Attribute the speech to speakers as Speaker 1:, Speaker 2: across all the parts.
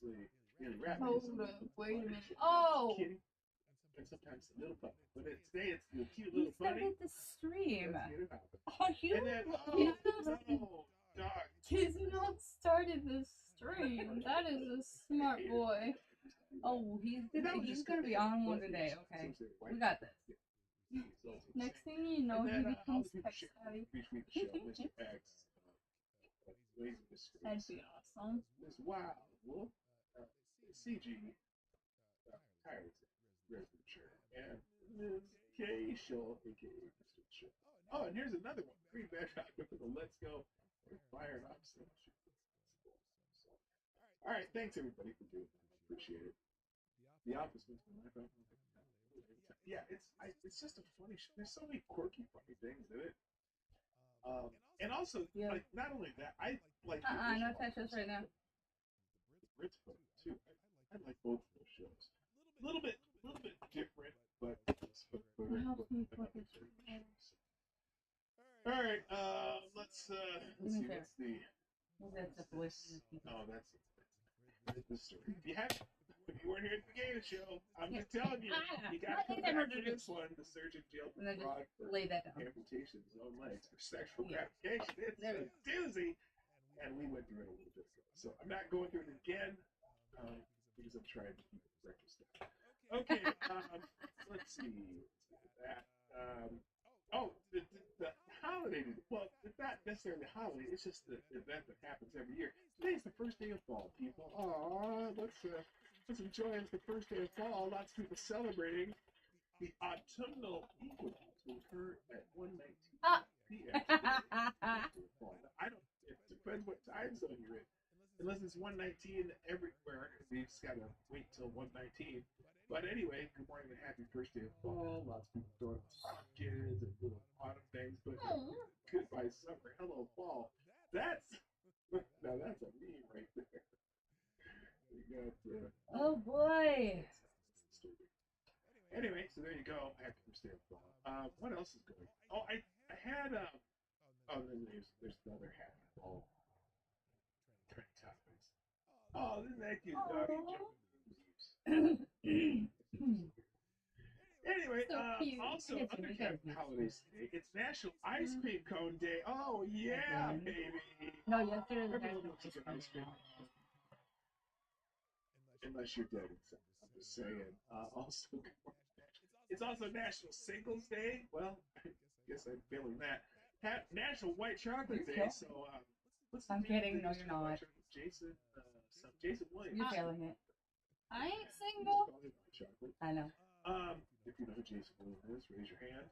Speaker 1: obviously really rapid.
Speaker 2: Hold up, wait a minute. Oh!
Speaker 1: Kitty, and sometimes the little puppy. But today it's the cute
Speaker 2: You
Speaker 1: little bunny.
Speaker 2: started the stream.
Speaker 1: Let's get it out.
Speaker 2: Oh, you
Speaker 1: And then, no, dog.
Speaker 2: Kizunov started the stream. That is a smart boy. Oh, he's gonna be on one today. Okay, we got this. Next thing you know, he becomes tech savvy. That'd be awesome.
Speaker 1: Mrz-Wild-Wolf, CG, Resident Sure, and Ms. K. Show, aka Mr. Sure. Oh, and here's another one. Green Badge with the Let's Go. We're fired up. So, all right, thanks everybody for doing that. Appreciate it. The Office was my favorite. Yeah, it's just a funny show. There's so many quirky, funny things in it. And also, like, not only that, I like.
Speaker 2: No touches right now.
Speaker 1: The Brits play too. I like both of those shows. A little bit different, but. All right, let's see. What's the?
Speaker 2: That's the voice.
Speaker 1: Oh, that's the story. If you weren't here at the beginning of the show, I'm just telling you, you got to come back for this one. The surgeon jailed for fraud for amputation of his own legs for sexual gratification. It's a doozy, and we went through it a little bit ago. So I'm not going through it again because I'm trying to keep it retrospective. Okay, let's see. That. The holiday. Well, it's not necessarily a holiday. It's just the event that happens every year. Today's the first day of fall, people. Aww, let's enjoy it. It's the first day of fall. Lots of people celebrating. The autumnal equinox will occur at 1:19 p.m. I don't. It depends what time zone you're in. Unless it's 1:19 everywhere, we just gotta wait till 1:19. But anyway, good morning and happy first day of fall. Lots of people throwing pumpkins and little autumn things, but goodbye summer, hello fall. That's a meme right there. We got.
Speaker 2: Oh boy.
Speaker 1: Anyway, so there you go. Happy first day of fall. What else is going? Oh, I had then there's another happy fall. Topics. Oh, isn't that cute? Anyway, also other holidays today. It's National Ice Cream Cone Day. Oh yeah, baby.
Speaker 2: No, yesterday was
Speaker 1: National Ice Cream. Unless you're dead inside. I'm just saying. Also, it's also National Singles Day. Well, I guess I'm feeling that. National White Chocolate Day. So
Speaker 2: I'm kidding. No, you're not.
Speaker 1: Jason Williams.
Speaker 2: You're failing it.
Speaker 3: I ain't single.
Speaker 2: I know.
Speaker 1: If you know who Jason Williams is, raise your hand.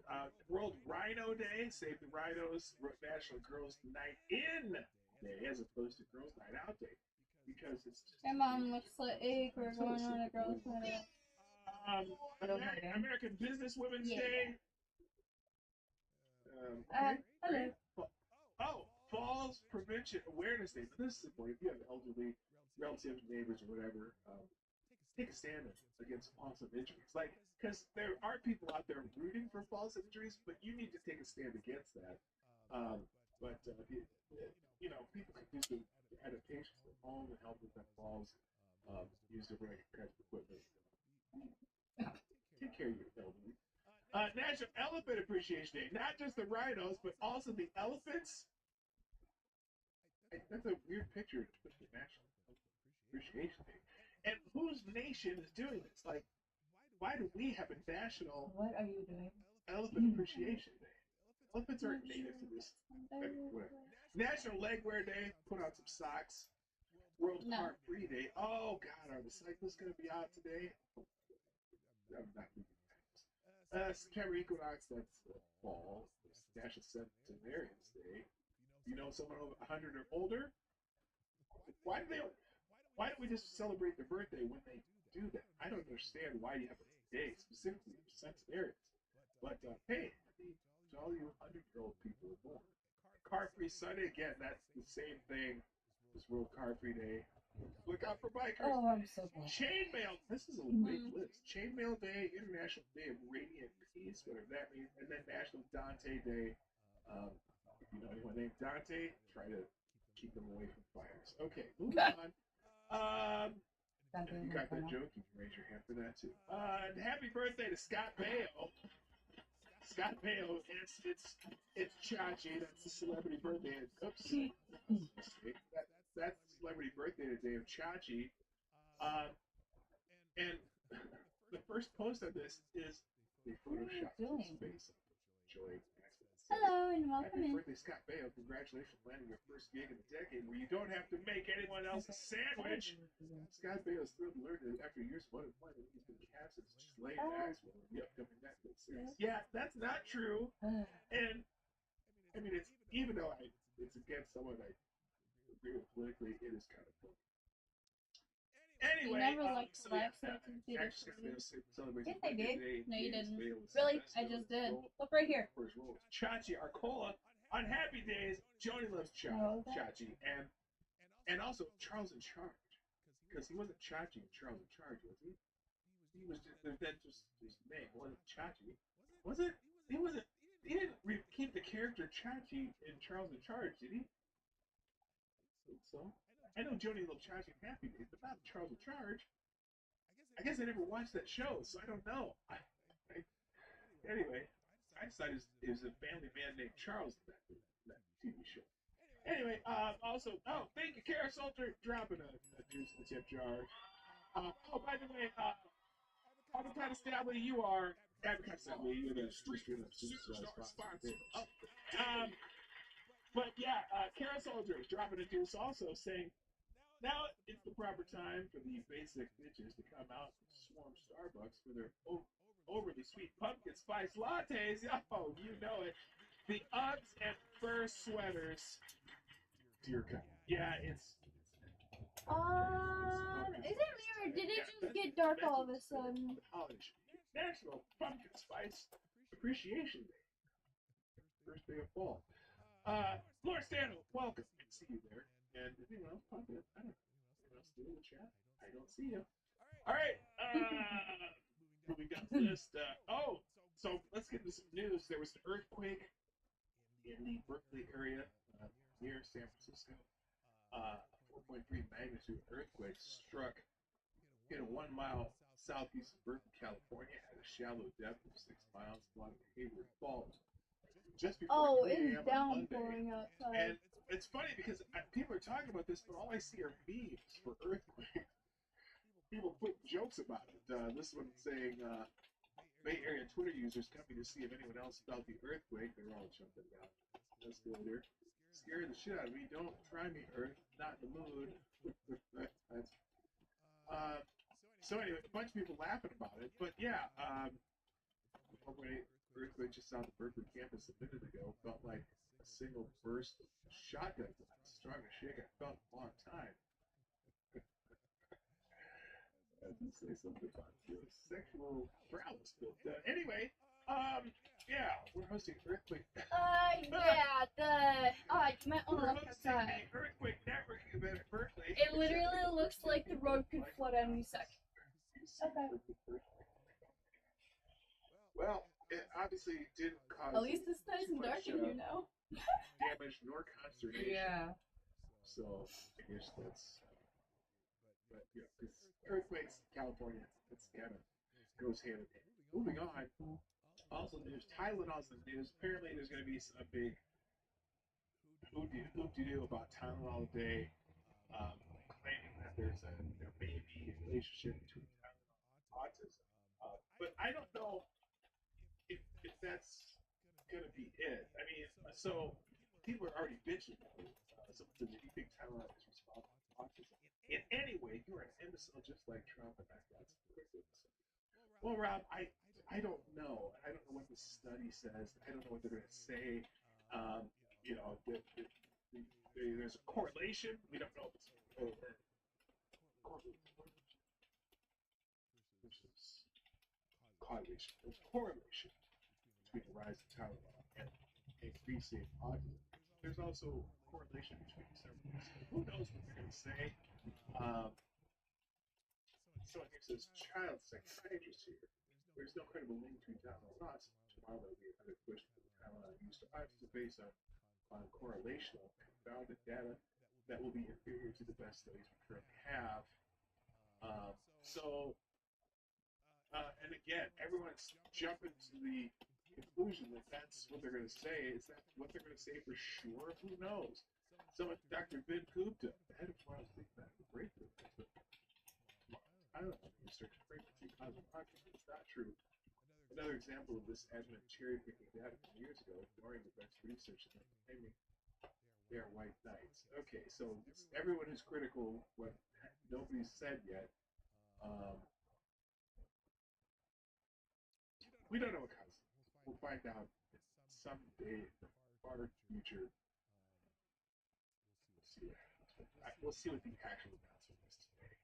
Speaker 1: World Rhino Day, Save the Rhinos. National Girls Night In Day, as opposed to Girls Night Out Day, because it's just.
Speaker 3: My mom looks like we're going on a girls' night out.
Speaker 1: American Business Women's Day.
Speaker 2: Hello.
Speaker 1: Oh, Falls Prevention Awareness Day. Now, this is important. If you have elderly relatives, neighbors, or whatever, take a stand against falls and injuries. Like, because there are people out there rooting for falls and injuries, but you need to take a stand against that. People can do some adaptations at home and help with that falls. Use the right kinds of equipment. Take care of your elderly. National Elephant Appreciation Day. Not just the rhinos, but also the elephants. That's a weird picture to put the National Appreciation Day. And whose nation is doing this? Like, why do we have a National
Speaker 2: What are you doing?
Speaker 1: Elephant Appreciation Day? Elephants aren't native to this. National Legwear Day. Put on some socks. World Car Free Day. Oh God, are the cyclists going to be out today? I'm not reading that. September equinox. That's fall. It's National Centenarians Day. You know someone over 100 or older? Why don't we just celebrate their birthday when they do that? I don't understand why you have a day specifically for centenarians. But hey, to all you 100-year-old people are born. Car Free Sunday, again, that's the same thing as World Car Free Day. Look out for bikers.
Speaker 2: Oh, I'm so glad.
Speaker 1: Chainmail. This is a big list. Chainmail Day, International Day of Radiant Peace, whatever that means, and then National Dante Day. If you know anyone named Dante, try to keep them away from fires. Okay, moving on. If you got that joke, you can raise your hand for that too. And happy birthday to Scott Baio. Scott Baio, it's Chachi. That's the celebrity birthday. Oops, mistake. That's the celebrity birthday today of Chachi. And the first post of this is they photoshopped his face. Joy.
Speaker 2: Hello and welcome
Speaker 1: Happy
Speaker 2: in.
Speaker 1: birthday, Scott Baio. Congratulations on landing your first gig in a decade where you don't have to make anyone else a sandwich. Scott Baio is thrilled to learn that after years of unemployment, he's been cast as Ghislaine Maxwell in the upcoming Netflix series. Yeah, that's not true. And, I mean, it's even though it's against someone I agree with politically, it is kind of funny. Anyway,
Speaker 2: You never liked
Speaker 1: so yeah,
Speaker 2: live
Speaker 1: actress Scott Baio celebrates
Speaker 3: Yes,
Speaker 1: his
Speaker 3: I
Speaker 1: birthday
Speaker 3: did.
Speaker 1: today.
Speaker 2: No, you didn't.
Speaker 1: Baio was
Speaker 3: Really?
Speaker 1: best
Speaker 2: I
Speaker 1: known
Speaker 2: just
Speaker 1: for his
Speaker 2: did.
Speaker 1: role-
Speaker 3: Look right here.
Speaker 1: for his role as Chachi Arcola on Happy Days. Joni loves
Speaker 3: Oh, okay.
Speaker 1: Chachi, and also Charles in Charge, because he wasn't Chachi in Charles in Charge, was he? He was just his name wasn't Chachi, was it? He wasn't. He didn't keep the character Chachi in Charles in Charge, did he? I think so. I know Joni loved Chachi in Happy Days, but not Charles in Charge. I guess I never watched that show, so I don't know. Anyway, I decided it was a family man named Charles in that TV show. Anyway, also, thank you, Kara Salter, dropping a juice in the tip jar. By the way, Avocado Stably, you are Avocado Stably, you're the street superstar sponsor. But yeah, Kara Salter is dropping a juice also, saying, now it's the proper time for the basic bitches to come out and swarm Starbucks for their overly sweet pumpkin spice lattes. Oh, you know it. The Uggs and fur sweaters. Dear God. Yeah, it's.
Speaker 3: Is it me or did it just get dark all of a sudden?
Speaker 1: National Pumpkin Spice Appreciation Day. First day of fall. Laura Stanhope, welcome. Good to see you there. And if anyone else pop in, I don't know. Anyone else still in the chat? I don't see you. All right. Moving down the list. So let's get into some news. There was an earthquake in the Berkeley area near San Francisco. A 4.3 magnitude earthquake struck in a 1 mile southeast of Berkeley, California, at a shallow depth of 6 miles along the Hayward Fault. Just before 3
Speaker 3: it's
Speaker 1: a.m. on
Speaker 3: downpouring
Speaker 1: Monday.
Speaker 3: outside.
Speaker 1: And it's funny because people are talking about this, but all I see are memes for earthquake. People put jokes about it. This one saying, Bay Area Twitter users coming to see if anyone else felt the earthquake. They're all jumping out. Let's go there. Scaring the shit out of me. Don't try me, Earth. Not in the mood. So anyway, a bunch of people laughing about it. But yeah, earthquake just south of Berkeley campus a minute ago felt like a single burst of shotgun blast. Strongest shake I felt in a long time. I didn't say something about sexual prowess, but anyway, yeah, we're hosting earthquake.
Speaker 3: You might want to
Speaker 1: We're
Speaker 3: look
Speaker 1: hosting
Speaker 3: outside.
Speaker 1: the earthquake networking event at Berkeley.
Speaker 3: It literally looks like the road could flood any second. Okay.
Speaker 1: Well, it obviously didn't cause
Speaker 2: At least it's nice and dark in here now.
Speaker 1: damage nor consternation.
Speaker 2: Yeah.
Speaker 1: So I guess that's. But yeah, because earthquakes in California, it's kind of goes hand in hand. Moving on. Also news, Tylenol's in the news. Apparently there's going to be some big hoop-de-doo about Tylenol today, claiming that there may be a relationship between Tylenol and autism. But I don't know if that's going to be it. I mean, so people are already bitching about it. So do you think Tylenol is responsible for autism? In any way, you're an imbecile just like Trump, and that's imbecile. Well, Rob, I don't know. I don't know what the study says. I don't know what they're going to say. You know, there's a correlation. We don't know if it's causation. There's correlation between the rise of Tylenol and increasing autism. There's also correlation between several things. Who knows what they're going to say? So it gives us child psychiatrist here. There's no credible link between Tylenol and autism. Tomorrow there will be another push for the Tylenol use to autism based on correlational confounded data that will be inferior to the best studies we currently have. So, and again, everyone's jumping to the conclusion that that's what they're going to say. Is that what they're going to say for sure? Who knows? Someone, Dr. Vin Gupta, the head of tomorrow's big medical breakthrough. I don't know. Research frequency causing Parkinson's. It's not true. Another example of this advent cherry picking data from years ago, ignoring the best research and claiming they are white knights. Okay, so everyone is critical. What nobody's said yet. We don't know what causes it. We'll find out someday in the far future. We'll see what the actual announcement is today.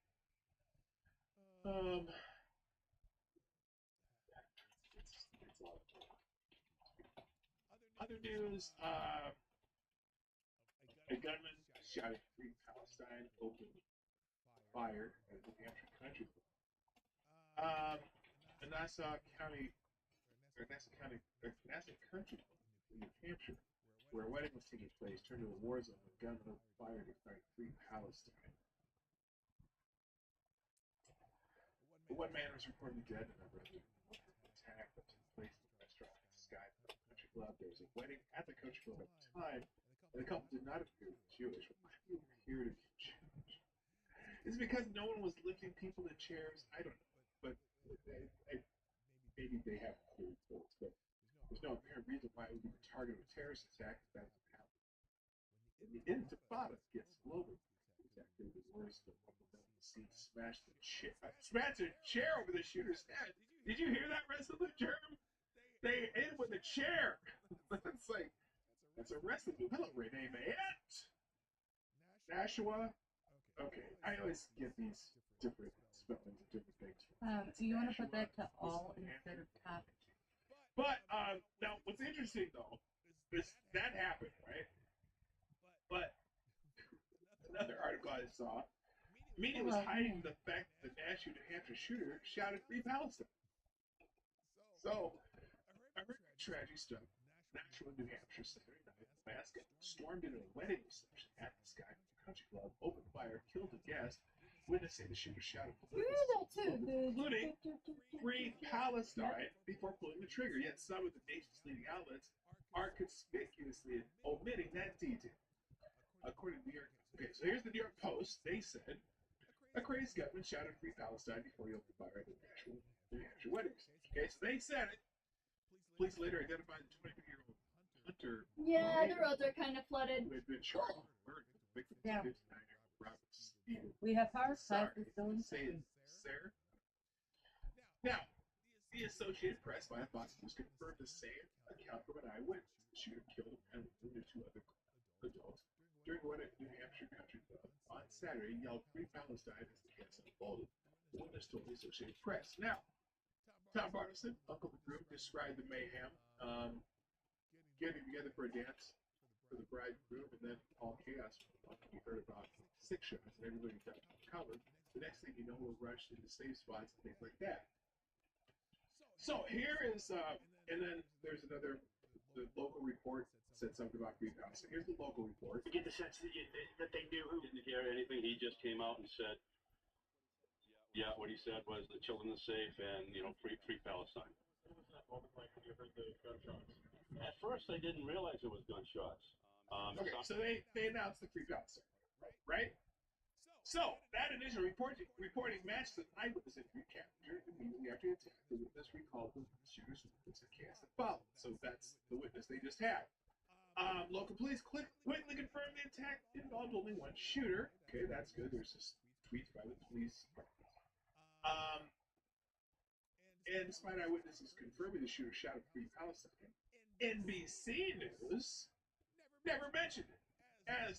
Speaker 1: It's a lot of fun. Other news, a gunman shot at Free Palestine, opened fire at the New Hampshire Country Club. Nassau Country Country Club in New Hampshire, where a wedding was taking place, turned to a war zone when gunmen opened fire to fight Free Palestine. One man was reportedly dead, and another attack that took place in the restaurant in the Sky Country Club. There was a wedding at the country club at the time, and the couple did not appear to be Jewish. Why do you appear to be Jewish? Is it because no one was lifting people in chairs? I don't know, but maybe they have clear reports, but there's no apparent reason why it would be the target of a terrorist attack if that's what happened. And the intifada gets global. Exactly the worst that one of them seen smash a chair over the shooter's head. Did you hear that, Resolute Germ? They hit him with a chair. That's like, that's a Resolute. Hello, Renee Mayette. Nashua. Okay, I always get these different spellings of different things.
Speaker 2: Do you want to put that to all instead of top?
Speaker 1: But now, what's interesting though is that happened, right? But another article I saw, media was hiding the fact that the Nashua, New Hampshire shooter shouted Free Palestine. So, I heard that tragedy stuff. Nashua, New Hampshire, Saturday night, mask stormed into a wedding reception at the Sky Country Club, opened fire, killed a guest. Witnesses say the shooter shouted including Free Palestine before pulling the trigger. Yet some of the nation's leading outlets are conspicuously omitting that detail. According to the New York, okay, so here's the New York Post. They said a crazed gunman shouted Free Palestine before he opened fire at the Nashua, New Hampshire weddings. Okay, so they said it. Police later identified the 23-year-old Hunter.
Speaker 3: Yeah, the roads are kind of flooded.
Speaker 1: Who had been charged with murder. The victim was 59-year-old Robert Stephen.
Speaker 2: We have power supplies still in
Speaker 1: Sarah. Now, the Associated Press by prosecutors confirmed the same account from an eyewitness. The shooter killed and wounded 2 other adults during what at New Hampshire Country Club on Saturday yelled Free Palestine as the case unfolded. The witness told the Associated Press. Now, Tom Bartleson, uncle of the group, described the mayhem, getting together for a dance for the bride and groom, and then all chaos. We heard about 6 shots, and everybody got covered. The next thing you know, we're rushed into safe spots and things like that. So here is, and then there's another, the local report said something about Free Palestine. Here's the local report.
Speaker 4: You get the sense that they knew. Didn't hear anything. He just came out and said, yeah, what he said was the children are safe and, free Palestine. What was that moment like when you heard the gunshots? At first, I didn't realize it was gunshots.
Speaker 1: Okay, so they announced the Free Palestine, right? So that initial reporting matched an eyewitness interview captured immediately after the attack. The witness recalled the shooter's movements and cast that followed. So that's the witness they just had. Local police quickly confirmed the attack involved only 1 shooter. Okay, that's good. There's just tweets by the police. And despite eyewitnesses confirming the shooter shot at Free Palestine, NBC News never mentioned it. As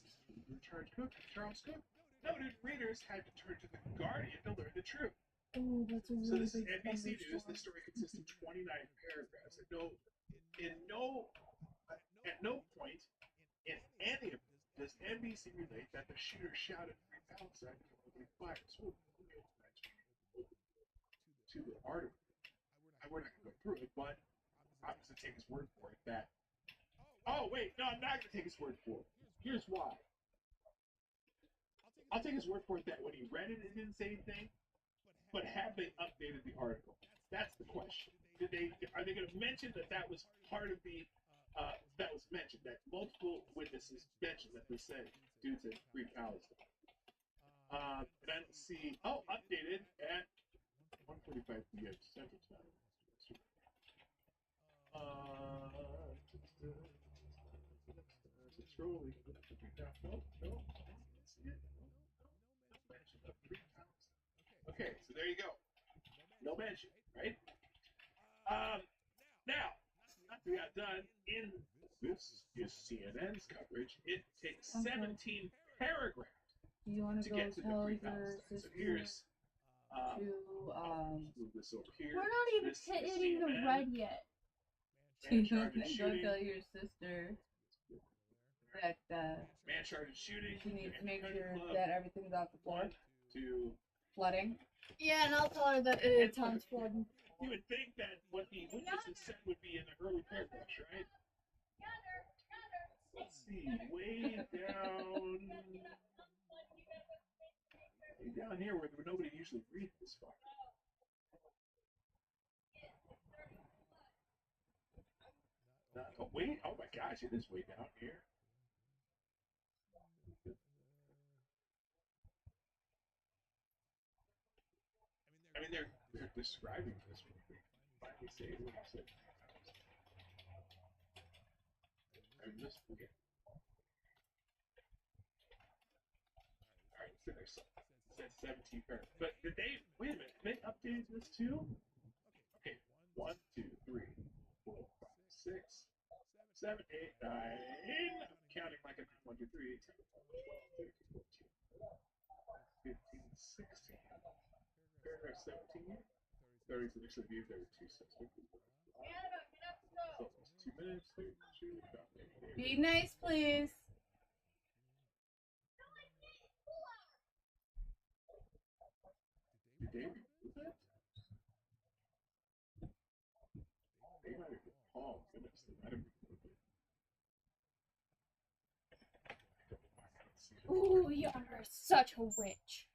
Speaker 1: Charles Cook noted, readers had to turn to The Guardian to learn the truth.
Speaker 2: Oh, that's a really
Speaker 1: so this is
Speaker 2: big
Speaker 1: NBC News.
Speaker 2: story.
Speaker 1: The story consists of 29 paragraphs. At no point in any of this does NBC relate that the shooter shouted Free Palestine before opening fire. So to the article. We're not going to go through it, but I'm just going to take his word for it that. Oh, wait, no, I'm not going to take his word for it. Here's why. I'll take his word for it that when he read it, it didn't say anything. but have they updated the article? That's the question. Are they going to mention that was part of the that was mentioned, that multiple witnesses mentioned that they said dude said Free Palestine. And I don't see updated at 1:45 p.m. Central Time. Scrolling. No. See it? Okay, so there you go. No mention, right? Now, after we got done in this is CNN's coverage, it takes 17 paragraphs
Speaker 2: Do you want
Speaker 1: to
Speaker 2: to go
Speaker 1: get to the
Speaker 2: tell
Speaker 1: Free
Speaker 2: your
Speaker 1: Palestine. So
Speaker 2: sister
Speaker 1: here's
Speaker 2: to
Speaker 1: move this over here.
Speaker 3: We're not even
Speaker 1: This is
Speaker 3: hitting the
Speaker 1: CNN.
Speaker 3: red yet.
Speaker 1: Man charged
Speaker 2: go
Speaker 1: with shooting.
Speaker 2: tell your sister that
Speaker 1: Man charged with shooting.
Speaker 2: she needs to make
Speaker 1: Country
Speaker 2: sure
Speaker 1: Club.
Speaker 2: that everything's off the floor.
Speaker 1: 1, 2.
Speaker 2: Flooding.
Speaker 3: Yeah, and I'll tell her that it sounds flooding.
Speaker 1: You would think that what the witnesses said would be in the early paragraphs, right? Let's see, way down here where nobody usually reads this far. Oh my gosh, it is way down here. I mean, they're describing this one. Finally say what he said. I just forget. All right, so there's said 17 paragraphs. But did they? Wait a minute. They updated this too? Okay, 1, 2, 3, 4, 5, 6, 7, 8, 9. I'm counting like a 1, 2, 3, 10, 12, 13, 14, 15, 16. Paragraph 17. 30 is initially viewed. There were 2 6. So it's 2 minutes. 32.
Speaker 2: Be nice, please.
Speaker 1: Did they remove that? They might have been. Oh, goodness. They might have removed it. I don't see it.
Speaker 3: Ooh, you're such a witch.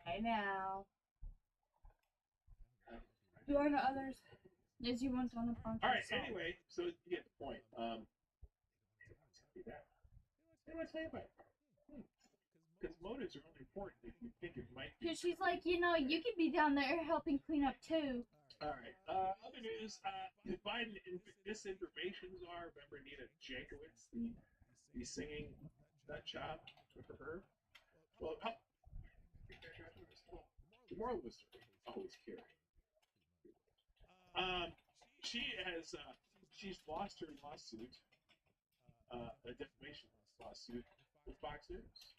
Speaker 2: I know. Do unto others as you want on the front.
Speaker 1: All right. Anyway, so you get the point. They want to tell you about it. Because motives are only important if you think it might be.
Speaker 3: Because she's like, you could be down there helping clean up too.
Speaker 1: All right. Other news. The Biden disinformation czar. Remember Nina Jankowicz, the singing nut job for her. Well, the moral was always carry. She's lost her lawsuit, a defamation lawsuit with Fox News,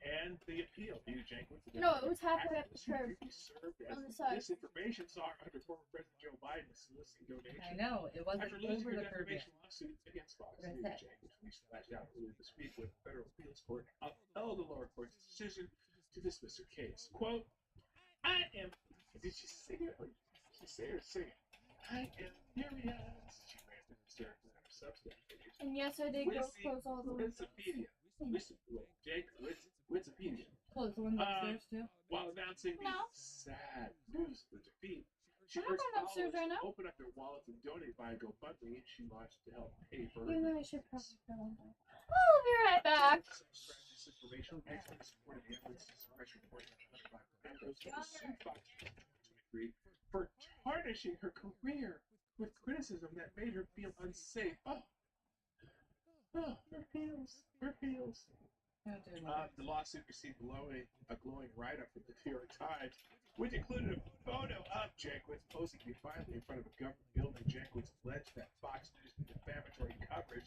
Speaker 1: and the appeal. Nina Jankowicz.
Speaker 3: No, it was halfway up the curve.
Speaker 1: Served
Speaker 3: on the
Speaker 1: as
Speaker 3: side.
Speaker 1: disinformation czar under former President Joe Biden, soliciting donations.
Speaker 2: I know it wasn't
Speaker 1: After losing
Speaker 2: over
Speaker 1: her
Speaker 2: the curve yet.
Speaker 1: defamation lawsuit against Fox
Speaker 2: What I
Speaker 1: News,
Speaker 2: said.
Speaker 1: Jankowicz lashed out earlier this week when the federal appeals court upheld the lower court's decision to dismiss her case. Quote, I am. Did she sing it? Or did she say or sing it? I am furious. She ran to the stern on her Substack page.
Speaker 3: And yes, I did go close all the windows.
Speaker 1: Wikipedia.
Speaker 2: Close the window upstairs too.
Speaker 1: While announcing the
Speaker 3: No.
Speaker 1: sad news of the defeat, she
Speaker 3: I'm not
Speaker 1: urged
Speaker 3: going upstairs
Speaker 1: followers
Speaker 3: right now.
Speaker 1: to open up their wallets and donate via GoFundMe, and she launched to help pay for
Speaker 3: You
Speaker 1: her.
Speaker 3: know, I should probably go on that. I'll be right back.
Speaker 1: Disinformation experts supported the efforts to suppress reporting on Monko's sued Fox News in 2023 for tarnishing her career with criticism that made her feel unsafe. Her feels. The lawsuit received a glowing write-up from the New York Times, which included a photo of Jankowicz posing defiantly in front of a government building. Jankowicz alleged that Fox News' defamatory coverage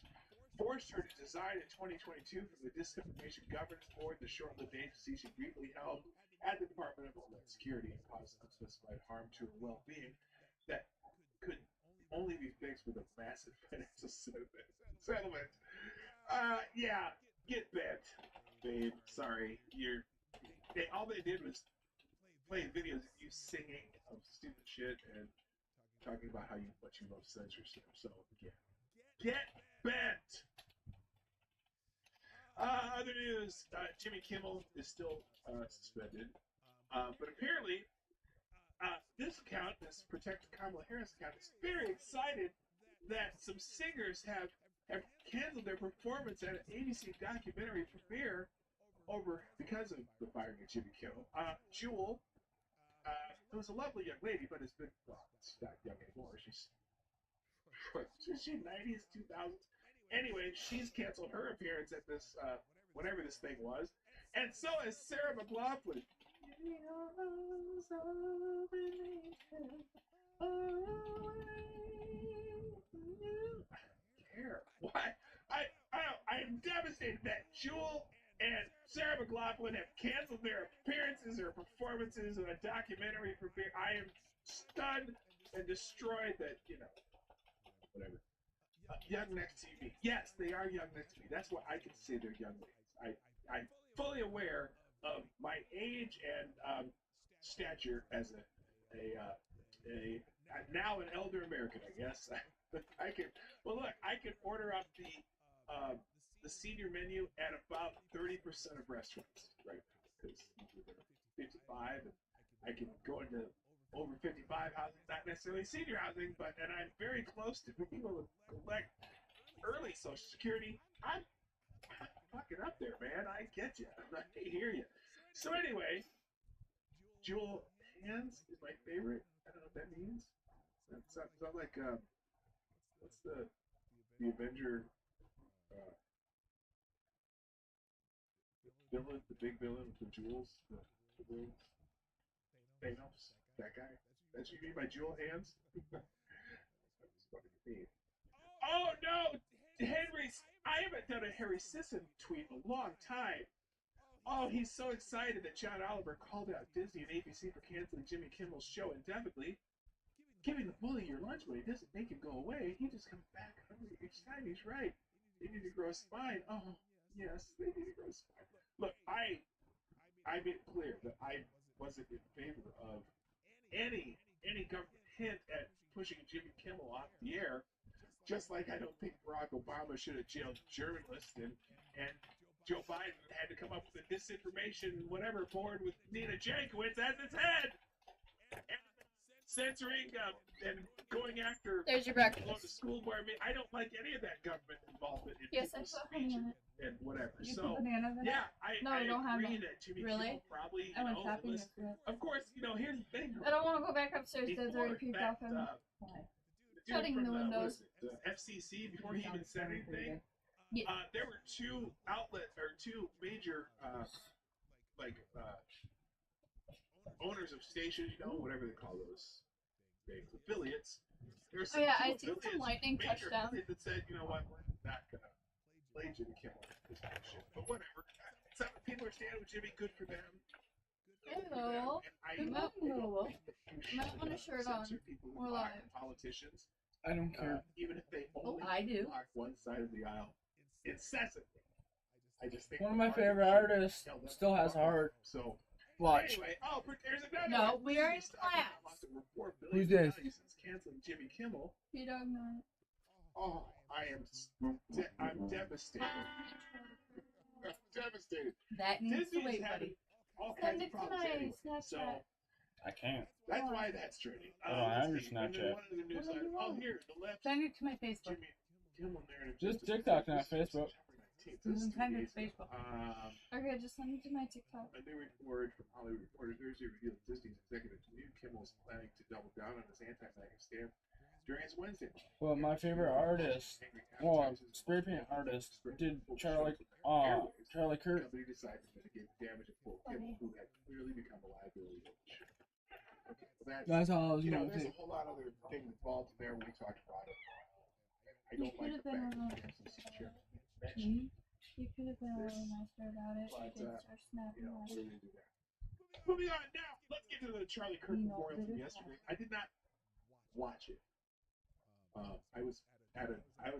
Speaker 1: forced her to resign in 2022 from the Disinformation Governance Board, the short-lived agency she briefly held at the Department of Homeland Security, and caused unspecified harm to her well-being that could only be fixed with a massive financial settlement. Yeah, get bent, babe. Sorry, all they did was play videos of you singing of stupid shit and talking about how much you love censorship. So yeah, get bent. Other news: Jimmy Kimmel is still suspended, but apparently this account, this Protect Kamala Harris account, is very excited that some singers have canceled their performance at an ABC documentary premiere because of the firing of Jimmy Kimmel. Jewel, who was a lovely young lady, but has been, well, she's not young anymore. She's 90s, 2000s. Anyway, she's canceled her appearance at this, whatever this thing was. And so has Sarah McLachlan. Why? I am devastated that Jewel and Sarah McLachlan have canceled their appearances or performances in a documentary premiere. I am stunned and destroyed that, whatever. Young next TV. Yes, they are young next TV. That's why I can say they're young ladies. I'm fully aware of my age and stature as a now an elder American, I guess. I can order up the senior menu at about 30% of restaurants right now because 55, and I can go into over 55 housing, not necessarily senior housing, and I'm very close to being able to collect early Social Security. I'm fucking up there, man. I get you. I hear you. So anyway, Jewel Hands is my favorite. I don't know what that means. It's not like what's the Avenger villain, the big villain with the jewels, the villains, Thanos, that guy. That's what you mean by Jewel Hands? That's funny to me. Oh no, Henry! I haven't done a Harry Sisson tweet in a long time. Oh, he's so excited that John Oliver called out Disney and ABC for canceling Jimmy Kimmel's show indefinitely. Giving the bully your lunch money doesn't make him go away. He just comes back hungry each time. He's right. They need to grow a spine. Oh, yes, they need to grow a spine. Look, I made it clear that I wasn't in favor of any government hint at pushing Jimmy Kimmel off the air. Just like I don't think Barack Obama should have jailed journalists and Joe Biden had to come up with a disinformation whatever board with Nina Jankowicz as its head. And censoring and going after
Speaker 2: There's your
Speaker 1: people on
Speaker 2: breakfast.
Speaker 1: the school board. I mean, I don't like any of that government involvement in
Speaker 2: Yes, I
Speaker 1: people's
Speaker 2: put
Speaker 1: speech
Speaker 2: honey on it.
Speaker 1: and whatever.
Speaker 2: You
Speaker 1: So
Speaker 2: put bananas in it?
Speaker 1: yeah, I
Speaker 2: don't have
Speaker 1: agree
Speaker 2: it.
Speaker 1: that Jimmy
Speaker 2: Really?
Speaker 1: Kimmel probably,
Speaker 2: I went shopping
Speaker 1: unless,
Speaker 2: yesterday.
Speaker 1: of course, here's the thing.
Speaker 2: I don't want to go back upstairs. There's
Speaker 1: Before
Speaker 2: already people
Speaker 1: that,
Speaker 2: off on
Speaker 1: the dude
Speaker 2: Shutting
Speaker 1: from
Speaker 2: the windows.
Speaker 1: the FCC, before he even said anything,
Speaker 2: Yeah.
Speaker 1: there were two major owners of stations, whatever they call those things, affiliates. There were
Speaker 2: Oh yeah, I
Speaker 1: two
Speaker 2: seen some
Speaker 1: affiliates,
Speaker 2: lightning
Speaker 1: major
Speaker 2: touchdown.
Speaker 1: affiliates that said, you know what, we're not gonna play Jimmy Kimmel this bullshit. But whatever. Some people are standing with Jimmy, good for them.
Speaker 2: Hello.
Speaker 1: And
Speaker 2: Good morning. Might want a shirt on.
Speaker 1: censor people who
Speaker 2: We're
Speaker 1: block
Speaker 2: live.
Speaker 1: politicians,
Speaker 5: I don't care.
Speaker 1: even if they only
Speaker 2: I do.
Speaker 1: block one side of the aisle incessantly. I just think
Speaker 5: One of
Speaker 1: the
Speaker 5: my
Speaker 1: party
Speaker 5: favorite
Speaker 1: should
Speaker 5: artists
Speaker 1: tell them
Speaker 5: still
Speaker 1: to
Speaker 5: has
Speaker 1: fuck off.
Speaker 5: heart.
Speaker 1: So
Speaker 5: Watch.
Speaker 1: anyway, there's another.
Speaker 2: No,
Speaker 1: one.
Speaker 2: we are in
Speaker 1: Disney's talking
Speaker 2: class.
Speaker 1: about the report
Speaker 5: Who's
Speaker 1: billion
Speaker 5: this?
Speaker 1: values since canceling Jimmy Kimmel.
Speaker 2: P-Dog night.
Speaker 1: Oh, I'm devastated. I'm devastated.
Speaker 2: That needs to
Speaker 1: Disney's
Speaker 2: wait,
Speaker 1: having
Speaker 2: buddy.
Speaker 1: all
Speaker 2: Send
Speaker 1: kinds
Speaker 2: it
Speaker 1: of
Speaker 2: to
Speaker 1: problems
Speaker 2: my
Speaker 1: anyway.
Speaker 2: Snapchat.
Speaker 1: So
Speaker 5: I can't.
Speaker 1: that's why that's trending.
Speaker 5: I don't have your
Speaker 1: Let's see. And then
Speaker 5: Snapchat.
Speaker 1: one of the news
Speaker 2: What do you
Speaker 1: items-
Speaker 2: want?
Speaker 1: here, the left
Speaker 2: Send it to my Facebook.
Speaker 1: Jimmy Kimmel narrative.
Speaker 5: Just
Speaker 1: justice
Speaker 5: TikTok,
Speaker 1: for
Speaker 5: not
Speaker 1: September
Speaker 5: Facebook.
Speaker 1: 19th. This is
Speaker 2: Send
Speaker 1: 2
Speaker 2: it
Speaker 1: days
Speaker 2: to
Speaker 1: ago.
Speaker 2: Facebook. Okay, just send it to my TikTok.
Speaker 1: A new report from Hollywood Reporter Thursday revealed Disney's executive knew Kimmel was planning to double down on his anti-MAGA stand during his Wednesday.
Speaker 5: Well, my favorite artist, spray paint artist, did Charlie
Speaker 1: The
Speaker 5: Kirk.
Speaker 1: company decided to mitigate the damage of Paul Kimmel, who had clearly become a liability. Okay, well
Speaker 5: That's all I was gonna
Speaker 1: there's
Speaker 5: say.
Speaker 1: a whole lot of other things involved in there. We talked about it. I
Speaker 2: You
Speaker 1: don't
Speaker 2: could
Speaker 1: like
Speaker 2: have
Speaker 1: the
Speaker 2: been
Speaker 1: fact
Speaker 2: a
Speaker 1: that the FCC chairman mentioned,
Speaker 2: You could have been a little nicer about it.
Speaker 1: But,
Speaker 2: You did start snapping at
Speaker 1: we're
Speaker 2: it.
Speaker 1: gonna do that. Moving on now. Let's get to the Charlie Kirk
Speaker 2: You know,
Speaker 1: memorial from
Speaker 2: it is
Speaker 1: yesterday. I did not watch it. I was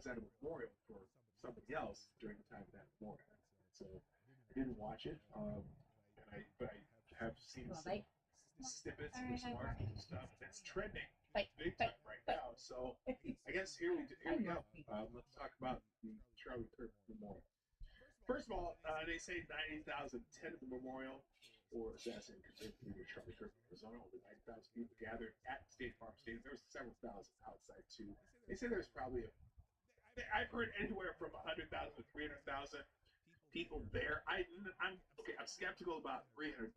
Speaker 1: at a memorial for somebody else during the time of that memorial, so I didn't watch it. But I have seen some snippets
Speaker 2: All
Speaker 1: and
Speaker 2: right,
Speaker 1: some
Speaker 2: bye.
Speaker 1: articles and stuff that's trending
Speaker 2: Bye.
Speaker 1: big time right now. So I guess here we go. Let's talk about the Charlie Kirk memorial. First of all, they say 90,000 attended the memorial. or assassinated conservative leader Charlie Kirk in Arizona. Over 90,000 people gathered at State Farm Stadium. There were several thousand outside too. They say there's probably I've heard anywhere from 100,000 to 300,000 people there. I'm skeptical about 300,000.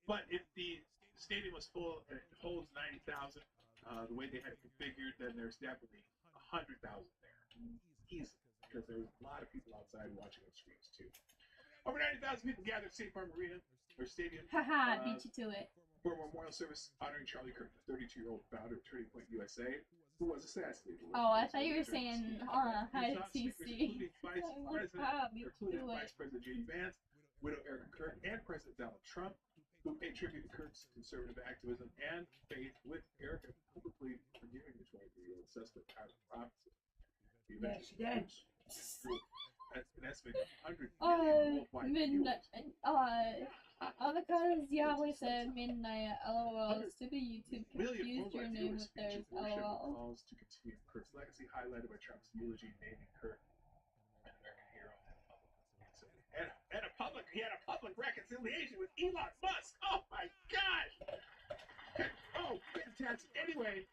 Speaker 1: But if the stadium was full and it holds 90,000, the way they had it configured, then there's definitely 100,000 there, easy, because there's a lot of people outside watching on screens too. Over 90,000 people gathered at State Farm Arena or Stadium.
Speaker 2: Haha, beat you to it.
Speaker 1: For a memorial service honoring Charlie Kirk, the 32-year-old founder of Turning Point USA, who was assassinated.
Speaker 2: Oh, I thought you were saying high CC.
Speaker 1: Including Vice President J.D. Vance, widow Erica Kirk, and President Donald Trump, who paid tribute to Kirk's conservative activism and faith, with Erica publicly forgiving the 23-year-old suspect out of prophecy.
Speaker 2: Yeah, she did.
Speaker 1: An estimated 100 million worldwide
Speaker 2: midnight.
Speaker 1: viewers.
Speaker 2: Because Yahweh said midnight. LOL. Stupid YouTube confused your name with theirs. LOL.
Speaker 1: Calls to continue Kirk's legacy, highlighted by Trump's eulogy naming Kirk an American hero and he had a public reconciliation with Elon Musk. Oh my gosh! Oh, fantastic. Anyway,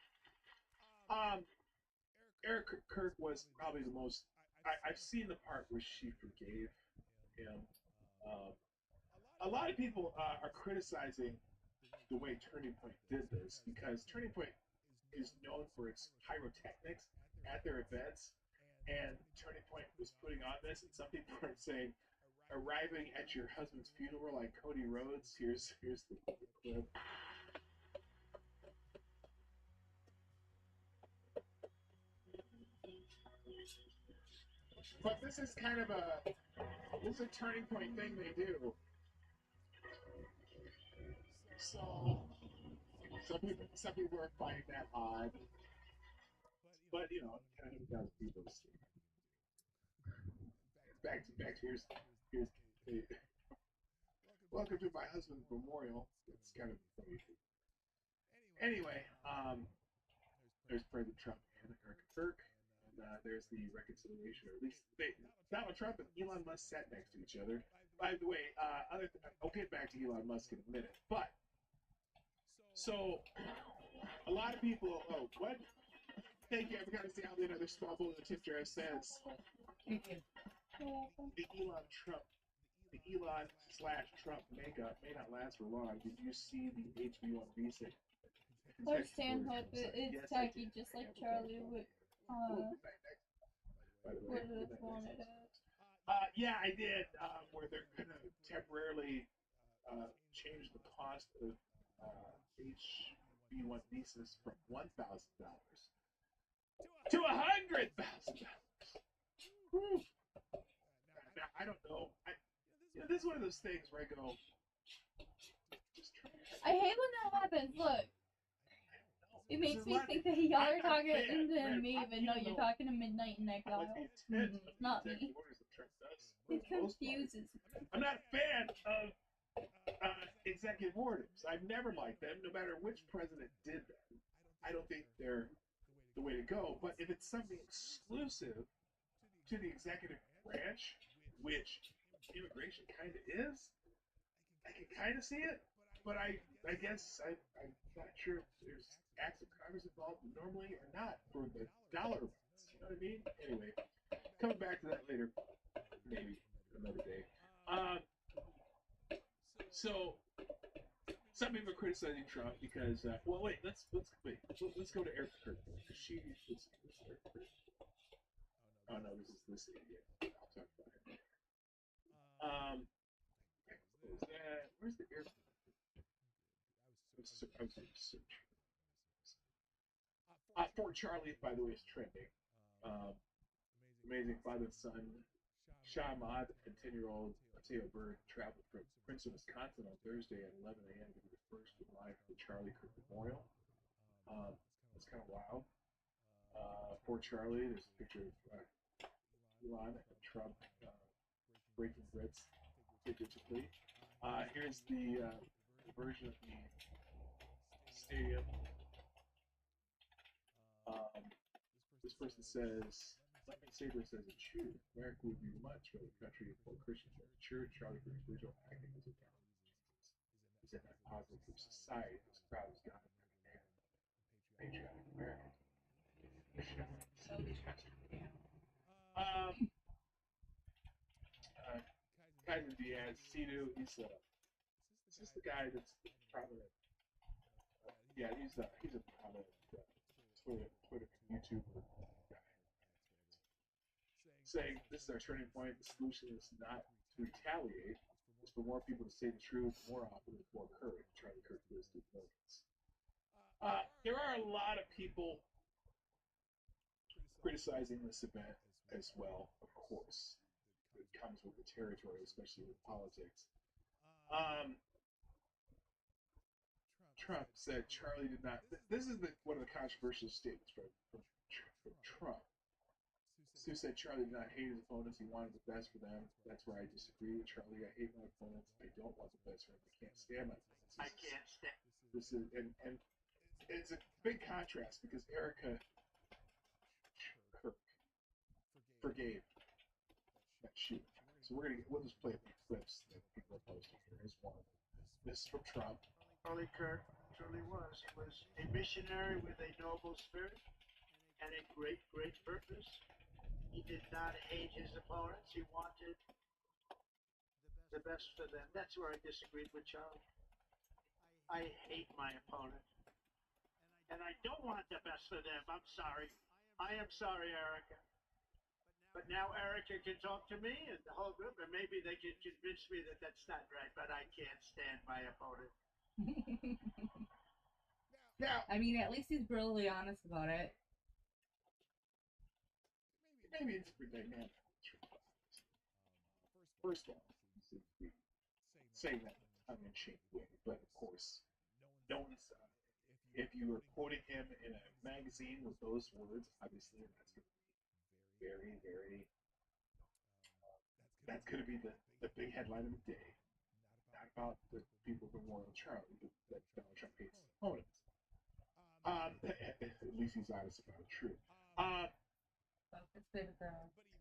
Speaker 1: Erica Kirk was probably the most. I've seen the part where she forgave him. A lot of people are criticizing the way Turning Point did this, because Turning Point is known for its pyrotechnics at their events, and Turning Point was putting on this, and some people are saying, arriving at your husband's funeral like Cody Rhodes. Here's the clip. But this is kind of a Turning Point thing they do. So some people are finding that odd, but you know, kind of does people see. Back to here's welcome to my husband's memorial. It's kind of funny. Anyway, there's President Trump and Erica Kirk. There's the reconciliation, or at least Donald Trump and Elon Musk sat next to each other. By the way, I'll get back to Elon Musk in a minute. But so a lot of people. Oh, what? Thank you. I forgot to say how the other small in the tip jar says the Elon/Trump makeup may not last for long. Did you see the HB1 visa?
Speaker 2: Understand how it's tacky, just like Charlie would. What did it want it at?
Speaker 1: Yeah, I did. Where they're gonna temporarily change the cost of HB1 visas from $1,000 to $100,000. Now I don't know. This is one of those things where I go.
Speaker 2: I hate when that happens. Look. It makes me think that y'all are talking to me, but no, you're talking to Midnight and Exile. Not me. It confuses me.
Speaker 1: I'm not a fan of executive orders. I've never liked them, no matter which president did them. I don't think they're the way to go. But if it's something exclusive to the executive branch, which immigration kind of is, I can kind of see it. But I guess I'm not sure if there's acts of Congress involved normally or not for the dollar amounts. You know what I mean? Anyway, coming back to that later, maybe another day. So some people are criticizing Trump because well, wait, let's go to Erica Kirk because she was Erica Kirk. Oh no, this idiot. I'll talk about it. Where's the Erica? I was going to search. Fort Charlie, by the way, is trending. Amazing father and son, Shah Ahmad and 10-year-old Mateo Bird traveled from Princeton, Wisconsin on Thursday at 11 a.m. to be the first in line for the Charlie Kirk Memorial. That's kind of wild. Fort Charlie, there's a picture of Elon and Trump breaking bricks digitally. Here's the version of the stadium. This person says, Simon Saber says, it's true. America would be much better country if more Christians were in church. Charlie Kirk's original acting was a down is in that positive society. This crowd has gotten there. Patriotic American. Um, Kaiser Diaz, Sinu, he's just the guy that's prominent. Yeah, he's a prominent Twitter YouTuber guy. Saying this is our turning point. The solution is not to retaliate. It's for more people to say the truth more often with more courage. Charlie Kirk lives through millions. There are a lot of people criticizing this event as well, of course. It comes with the territory, especially with politics. Trump said Charlie did not. This is one of the controversial statements from Trump. Sue said Charlie did not hate his opponents. He wanted the best for them. That's where I disagree with Charlie. I hate my opponents. I don't want the best for them. I can't stand my opponents.
Speaker 6: I can't stand.
Speaker 1: This is and it's a big contrast because Erica Kirk forgave that shoot. So we'll just play the clips that people are posting. Here's one. This is from Trump.
Speaker 6: Charlie Kirk truly was a missionary with a noble spirit and a great purpose. He did not hate his opponents. He wanted the best for them. That's where I disagreed with Charlie. I hate my opponent. And I don't want the best for them. I'm sorry. I am sorry, Erica. But now Erica can talk to me and the whole group, and maybe they can convince me that that's not right, but I can't stand my opponent.
Speaker 1: Now,
Speaker 2: I mean, at least he's brutally honest about it.
Speaker 1: maybe it's pretty dynamic. First of all, saying that in a tongue-in-cheek way, but of course, no one's. If you are quoting him in a magazine with those words, obviously that's going to be very. That's going to be the big headline of the day. Not about the people memorial Charlie, but that Donald Trump hates his opponents. At least he's honest about the truth.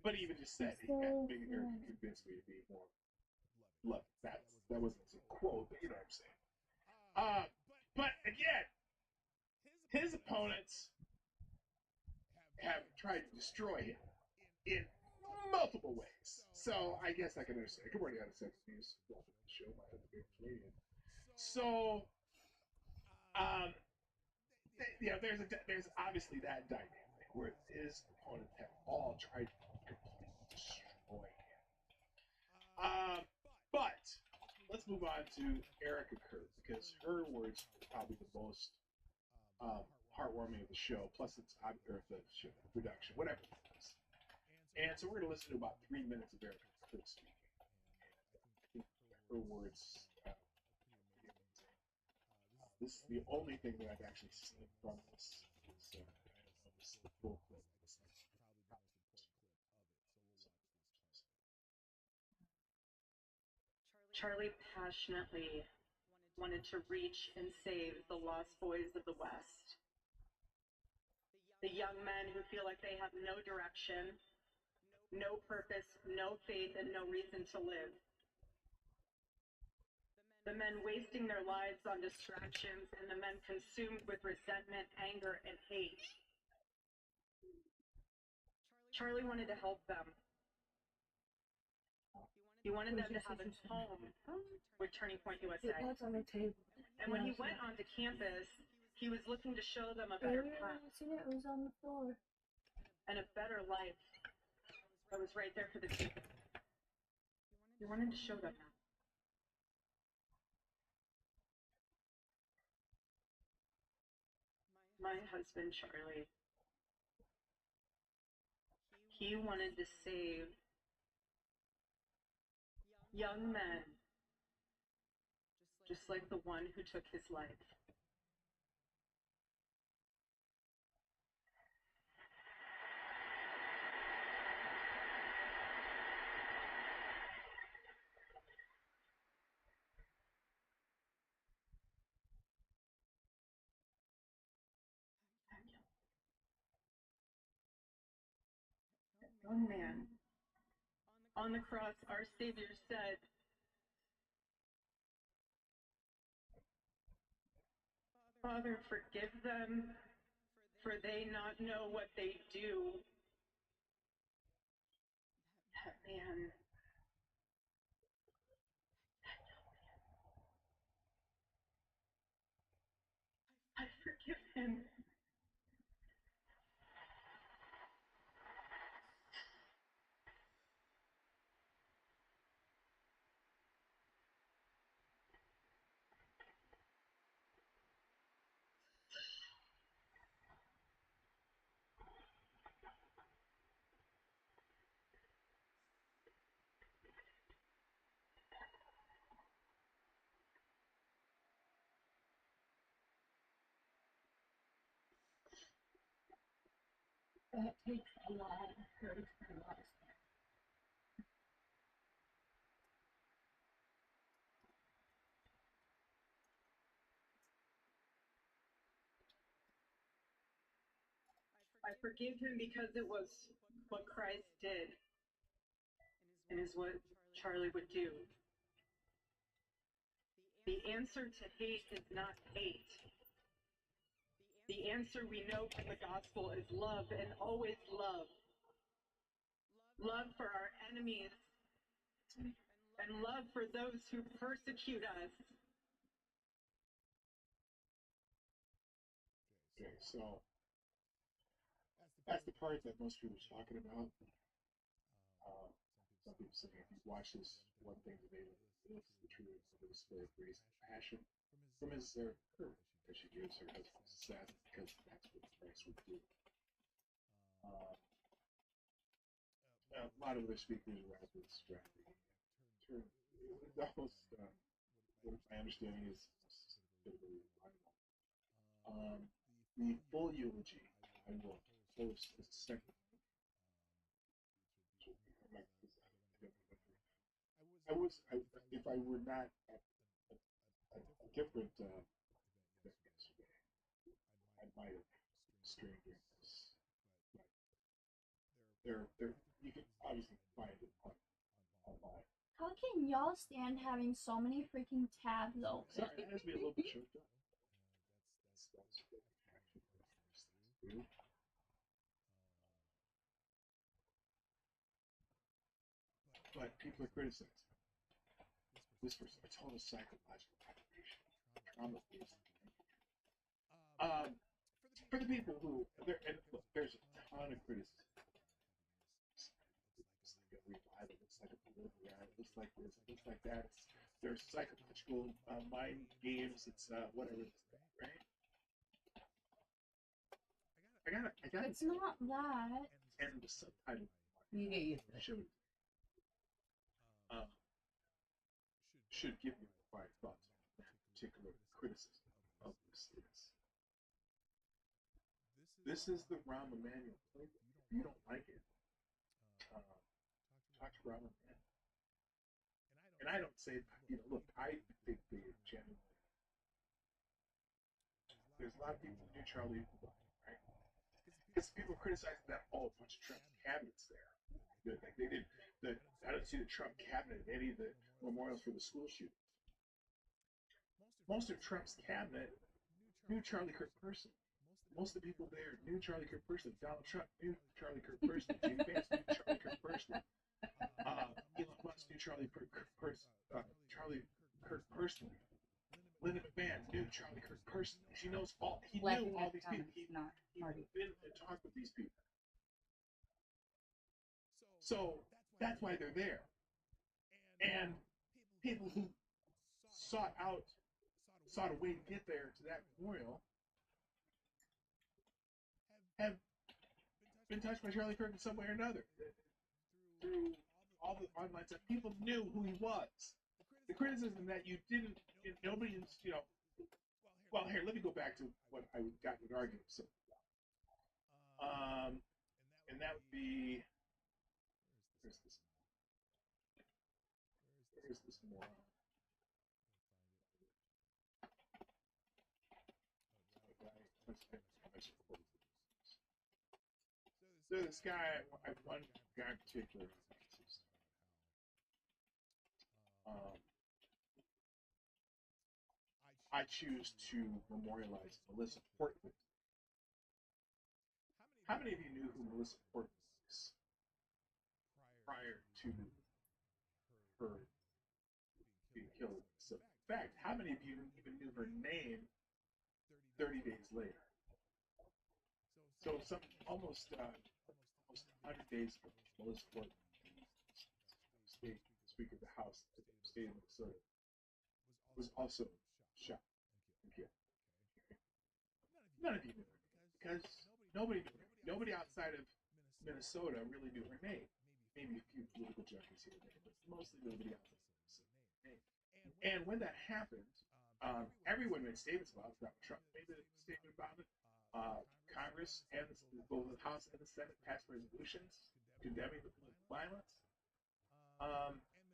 Speaker 1: But even just said, maybe Eric convinced me to be more loving. That wasn't a quote, but you know what I'm saying. But again, his opponents have tried to destroy him in multiple ways. So I guess I can understand. Good morning, out of Sex News. Welcome to the show. My name is Canadian. So, there's obviously that dynamic where his opponents have all tried to completely destroy him. But let's move on to Erica Kirk because her words are probably the most heartwarming of the show. Plus, it's or the show production, whatever it is. And so we're going to listen to about 3 minutes of Erica Kirk speaking. And I think her words. This is the only thing that I've actually seen from this. This full clip.
Speaker 7: Charlie passionately wanted to reach and save the lost boys of the West. The young men who feel like they have no direction, no purpose, no faith, and no reason to live. The men wasting their lives on distractions, and the men consumed with resentment, anger, and hate. Charlie wanted to help them. He wanted them to have a home with Turning Point USA. And when he went onto campus, he was looking to show them a better path.
Speaker 3: It was on the floor.
Speaker 7: And a better life that was right there for the taking. He wanted to show them that. My husband, Charlie, he wanted to save young men just like the one who took his life. Young man, on the cross, our Savior said, Father, forgive them, for they not know what they do. That man. I forgive him.
Speaker 2: That takes a lot of courage and a lot of strength.
Speaker 7: I forgive him because it was what Christ did and is what Charlie would do. The answer to hate is not hate. The answer we know from the gospel is love, and always love. Love for our enemies and love for those who persecute us.
Speaker 1: Okay, so that's the part that most people are talking about. Some people say if you watch this one thing today, this is the truth of the spirit, grace, and passion from his her that she gives her husband success because that's what Christ would do. A lot of other speakers, rappers, rapping. Almost, what my understanding is a bit of a revival. The full eulogy I will post as a second. If I were not at a different event yesterday, I might have streamed this. But you can obviously find it online.
Speaker 3: How can y'all stand having so many freaking tabs open?
Speaker 1: Sorry, it has to be a little bit choked up. That's what action do. But people are criticizing this for a total psychological aberration, trauma-based. For the people who and look, there's a ton of criticism. It's like a revival. It's like a political rally. It looks like this. It looks like that. There's psychological mind games. It's whatever it's right. I got it.
Speaker 3: It's not that.
Speaker 1: And the subtitle.
Speaker 2: You get used to it.
Speaker 1: Should give you required thoughts on that particular criticism of this is. This is the Rahm Emanuel playbook. If you don't like it, talk to Rahm Emanuel. And I don't say, look, I think they genuinely. There's a lot of people who knew Charlie, right? Because people criticize that a bunch of Trump cabinets there. Like they did. I don't see the Trump cabinet in any of the memorials for the school shootings. Most of Trump's cabinet knew Charlie Kirk personally. Most of the people there knew Charlie Kirk personally. Donald Trump knew Charlie Kirk personally. Jimmy Vance knew Charlie Kirk personally. Elon Musk knew Charlie Kirk personally. Lyndon McMahon knew Charlie Kirk personally. He knew all these people. He'd been and talked with these people. So that's why they're there. And people who sought a way to get there to that memorial have been touched by Charlie Kirk in some way or another. Through all the online stuff, people knew who he was. The criticism that you didn't, nobody's, well, here, let me go back to what I got in an argument. So, and that would be, where's this moron? So this guy, one guy in particular, I choose to memorialize Melissa Portman. How many of you knew who Melissa Portman was prior to her being killed? So, in fact, how many of you even knew her name 30 days later? So, almost 100 days ago, Melissa Portman, Speaker of the House of the state of Minnesota, was also shot and killed. None of you knew her, because nobody outside of Minnesota really knew her name. Maybe a few political junkies here and there, but mostly nobody outside of Minnesota knew her name. And when that happened, everyone made statements about it. Trump made a statement about it. Congress and both the House and the Senate passed resolutions condemning the political violence.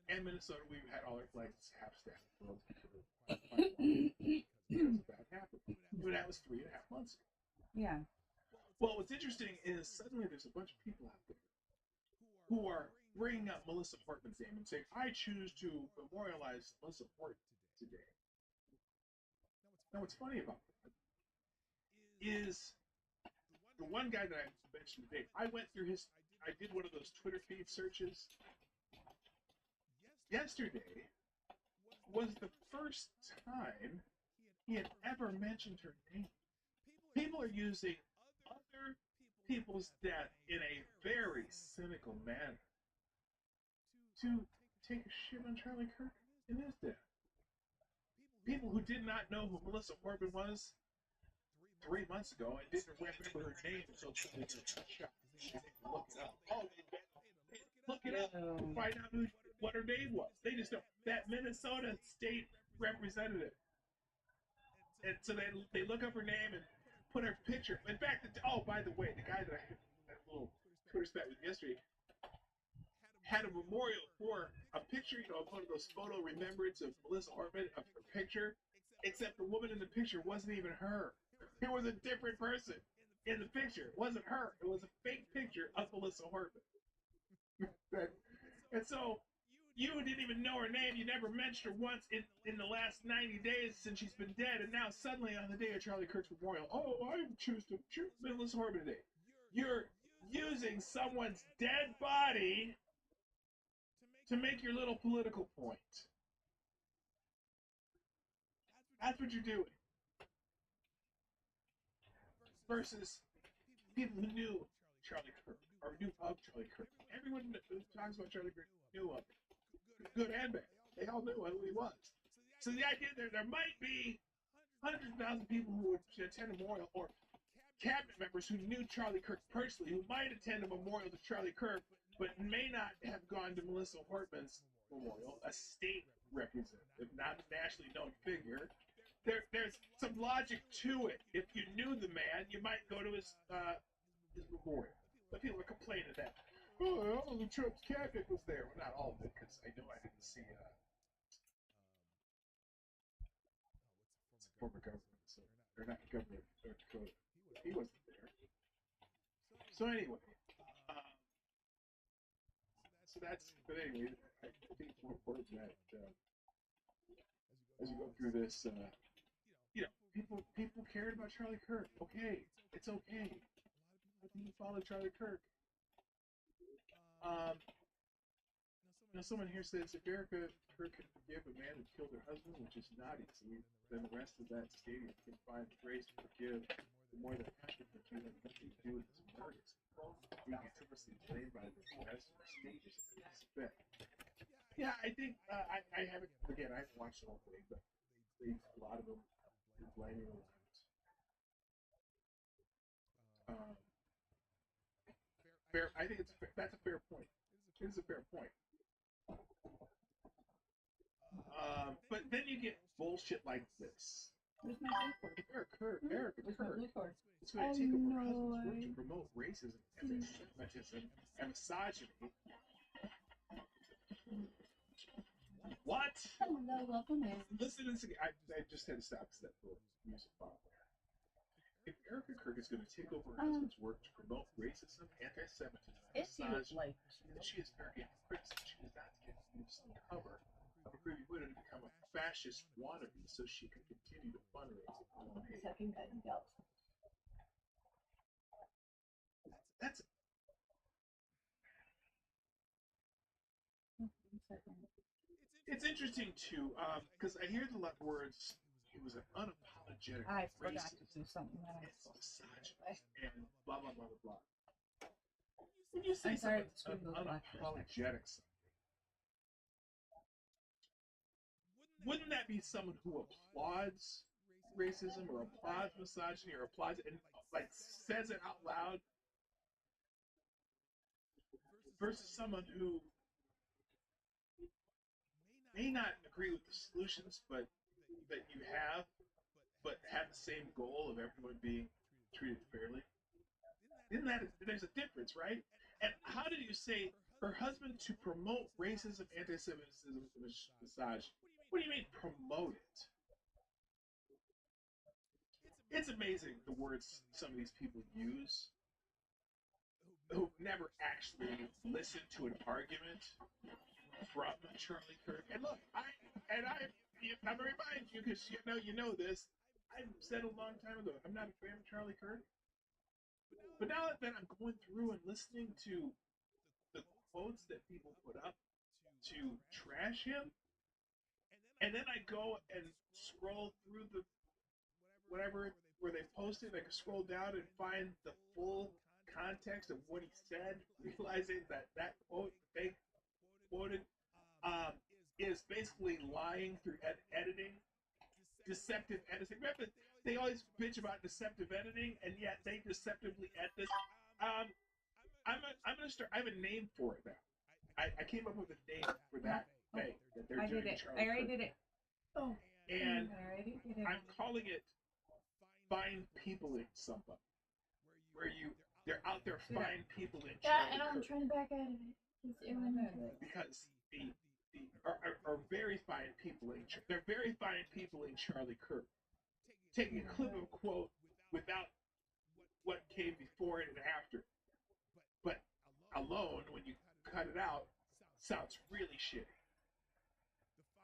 Speaker 1: And Minnesota, we've had all our flags half staffed because that happened. But that was 3.5 months ago.
Speaker 2: Yeah.
Speaker 1: Well, what's interesting is suddenly there's a bunch of people out there who are bringing up Melissa Portman's name and saying, I choose to memorialize Melissa Portman today. Now, what's funny about that is the one guy that I mentioned today, I did one of those Twitter feed searches. Yesterday was the first time he had ever mentioned her name. People are using other people's death in a very cynical manner to take a shit on Charlie Kirk and his death. People who did not know who Melissa Portman was 3 months ago and didn't remember her name until she was shot. Look it up. Oh, look it up and find out what her name was. They just know that Minnesota state representative. And so they look up her name and put her picture. In fact, by the way, the guy that I had a little Twitter spat with yesterday had a memorial for a picture, of one of those photo remembrance of Melissa Portman, of her picture, except the woman in the picture wasn't even her. It was a different person in the picture. It wasn't her. It was a fake picture of Melissa Portman. And so you didn't even know her name. You never mentioned her once in the last 90 days since she's been dead. And now suddenly on the day of Charlie Kirk's memorial, I choose to choose Melissa Portman today. You're using someone's dead body to make your little political point. That's what you're doing. Versus people who knew Charlie Kirk or knew of Charlie Kirk. Everyone who talks about Charlie Kirk knew of him. Good and bad. They all knew who he was. So the idea there might be 100,000 people who would attend a memorial, or cabinet members who knew Charlie Kirk personally, who might attend a memorial to Charlie Kirk, but may not have gone to Melissa Portman's memorial, a state representative, not a nationally known figure. There's some logic to it. If you knew the man, you might go to his memorial. But people are complaining that, all the Trump's cabinet was there. Well, not all of it, because I know I didn't see former governor, or not governor of North Dakota. He wasn't there. So anyway, but anyway, I think it's more important that as you go through this, people cared about Charlie Kirk. Okay, it's okay. People follow Charlie Kirk. Someone here says if Erica Kirk could forgive a man who killed her husband, which is not easy, then the rest of that stadium can find grace to forgive the more that happened, but you have nothing to do with his murders. Being continuously blamed by the rest of the state is a respect. Yeah, I think I haven't. Again, I haven't watched the whole thing, but a lot of them are blaming a lot. Fair. I think that's a fair point. It's a fair point. But then you get bullshit like this. Erica Kirk. It's going to take over her husband's work to promote racism, anti-Semitism, and misogyny. What?
Speaker 2: Hello, welcome in.
Speaker 1: Listen to this again. I just had to stop because that little music bomb there. If Erica Kirk is going to take over her husband's work to promote racism, anti-Semitism, and misogyny, then she is very hypocritical. She does not get to cover of a groovy widow to become a fascist wannabe so she could continue to fundraise.
Speaker 2: Second guy, yep.
Speaker 1: That's it's interesting too, because I hear the words. He was an unapologetic
Speaker 2: I forgot
Speaker 1: racist
Speaker 2: to do something that I was
Speaker 1: and
Speaker 2: supposed to do.
Speaker 1: misogynist and blah blah blah blah blah. When you say
Speaker 2: I'm sorry
Speaker 1: something
Speaker 2: to scream those black
Speaker 1: unapologetic, wouldn't that be someone who applauds racism or applauds misogyny or applauds it and like says it out loud versus someone who may not agree with the solutions but that you have but have the same goal of everyone being treated fairly? Isn't that there's a difference, right? And how did you say her husband to promote racism, anti-Semitism, misogyny? What do you mean promote it? It's amazing the words some of these people use who never actually listened to an argument from Charlie Kirk. And look, I'm gonna remind you because you know this. I said a long time ago, I'm not a fan of Charlie Kirk. But now that I'm going through and listening to the quotes that people put up to trash him, and then I go and scroll through the whatever where they posted, I can scroll down and find the full context of what he said, realizing that quote they quoted is basically lying through editing, deceptive editing. Remember, they always bitch about deceptive editing, and yet they deceptively edit this. I'm gonna start. I have a name for it now. I came up with a name for that thing that they're doing.
Speaker 2: I already did it. Oh,
Speaker 1: and
Speaker 2: I already did it.
Speaker 1: I'm calling it "Find People in Somebody," where they're out there find people in Charlie
Speaker 2: and I'm
Speaker 1: Kirk.
Speaker 2: trying to back out of it.
Speaker 1: Because are very fine people in they're very fine people in Charlie Kirk. Taking a clip of a quote without what came before it and after, but alone when you cut it out, sounds really shitty.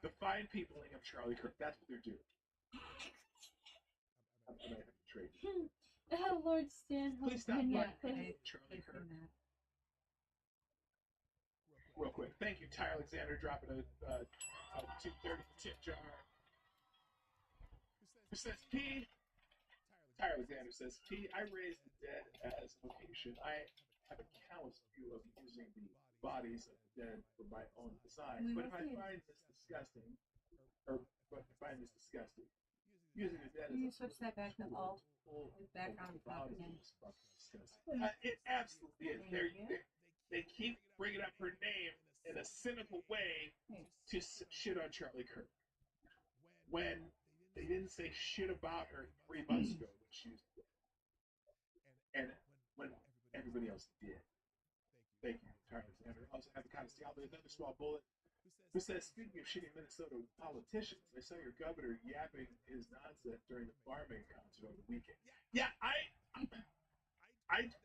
Speaker 1: The fine peopling of Charlie Kirk. That's what they're doing. I might have to trade you.
Speaker 2: Oh, Lord Stan.
Speaker 1: Please stop
Speaker 2: Yeah,
Speaker 1: fighting Charlie Kirk. Real quick, thank you, Ty Alexander, dropping a 230 tip jar. Who says P? Ty Alexander says P. I raised the dead as a vocation. I have a callous view of using the bodies of the dead for my own design. But if I find this disgusting, using the dead
Speaker 2: You
Speaker 1: as a
Speaker 2: switch that back to all. Back on top again.
Speaker 1: It absolutely is. They keep bringing up her name in a cynical way to shit on Charlie Kirk. When they didn't say shit about her 3 months ago when she was dead. And when everybody else did. Thank you, Charlie Alexander. Also have the kind of see out there another small bullet who says, speaking of shitty Minnesota politicians, I saw your governor yapping his nonsense during the farming concert over the weekend. Yeah, I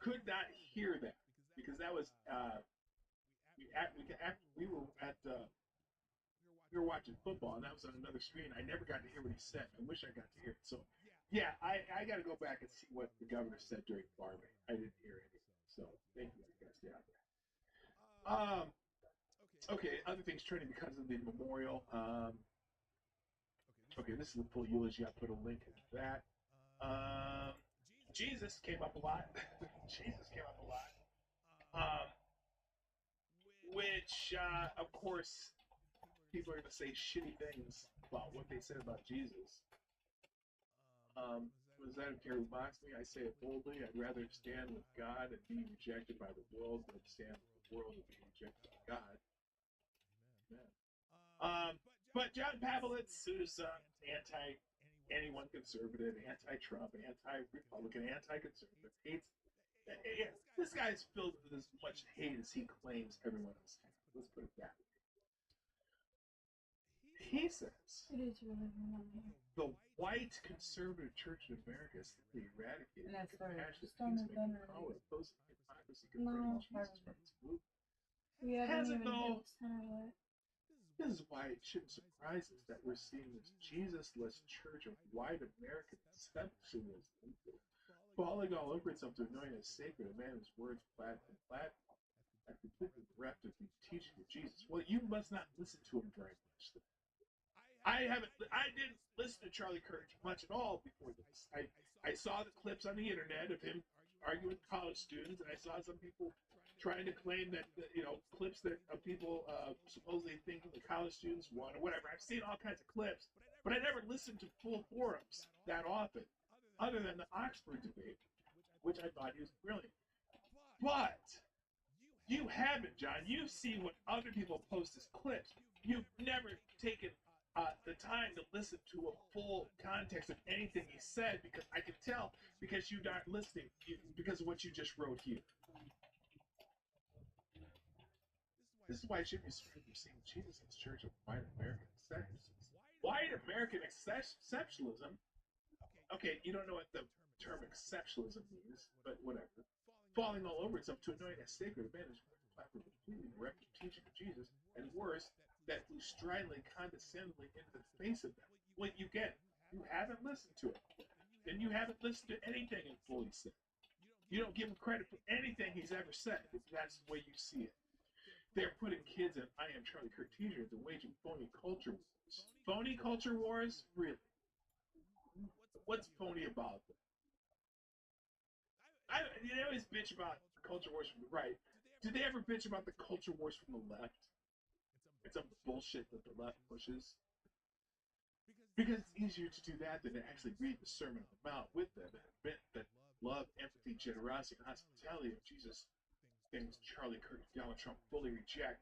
Speaker 1: could not hear that because that was we were watching football and that was on another screen. I never got to hear what he said. I wish I got to hear it. So yeah, I got to go back and see what the governor said during farming. I didn't hear anything. So thank you guys. Stay out there. Okay, other things trending because of the memorial. Okay, this is the full eulogy. I put a link to that. Jesus came up a lot. Which, of course, people are going to say shitty things about what they said about Jesus. Was that a who mocks me? I say it boldly. I'd rather stand with God and be rejected by the world than stand with the world and be rejected by God. But John Pavlitz, who's anyone conservative, anti-Trump, anti-Republican, anti-conservative, hates. This guy is filled with as much hate as he claims everyone else has. Let's put it that way. He says the white conservative Church of America is simply eradicated.
Speaker 2: That's right.
Speaker 1: Just making power opposing hypocrisy converting Jesus from its movement.
Speaker 2: We haven't even hit 10 or what?
Speaker 1: This is why it shouldn't surprise us that we're seeing this Jesus-less church of white American exceptionalism falling all over itself to anoint as sacred a man whose words flat and flat are completely bereft of the teaching of Jesus. Well, you must not listen to him very much. I didn't listen to Charlie Kirk much at all before this. I saw the clips on the internet of him arguing with college students, and I saw some people trying to claim that, clips that people supposedly think the college students won or whatever. I've seen all kinds of clips, but I never listened to full forums that often, other than the Oxford debate, which I thought he was brilliant. But you haven't, John. You've seen what other people post as clips. You've never taken the time to listen to a full context of anything he said, because I can tell because you're not listening because of what you just wrote here. This is why it should be surprised you're seeing Jesus in the church of white American exceptionalism. White American exceptionalism? Okay, you don't know what the term exceptionalism means, but whatever. Falling all over itself to anoint as sacred a man whose platform completely bereft of teaching of Jesus, and worse, that flew stridently, condescendingly into the face of them. Well, you haven't listened to it. Then you haven't listened to anything in full he said. You don't give him credit for anything he's ever said, if that's the way you see it. They're putting kids in I Am Charlie Kirk t-shirts and waging phony culture wars. Phony culture wars? Really? What's phony about them? They always bitch about culture wars from the right. Do they ever bitch about the culture wars from the left? It's some bullshit that the left pushes. Because it's easier to do that than to actually read the Sermon on the Mount with them and admit that love, empathy, generosity, and hospitality of Jesus, things Charlie Kirk and Donald Trump fully reject,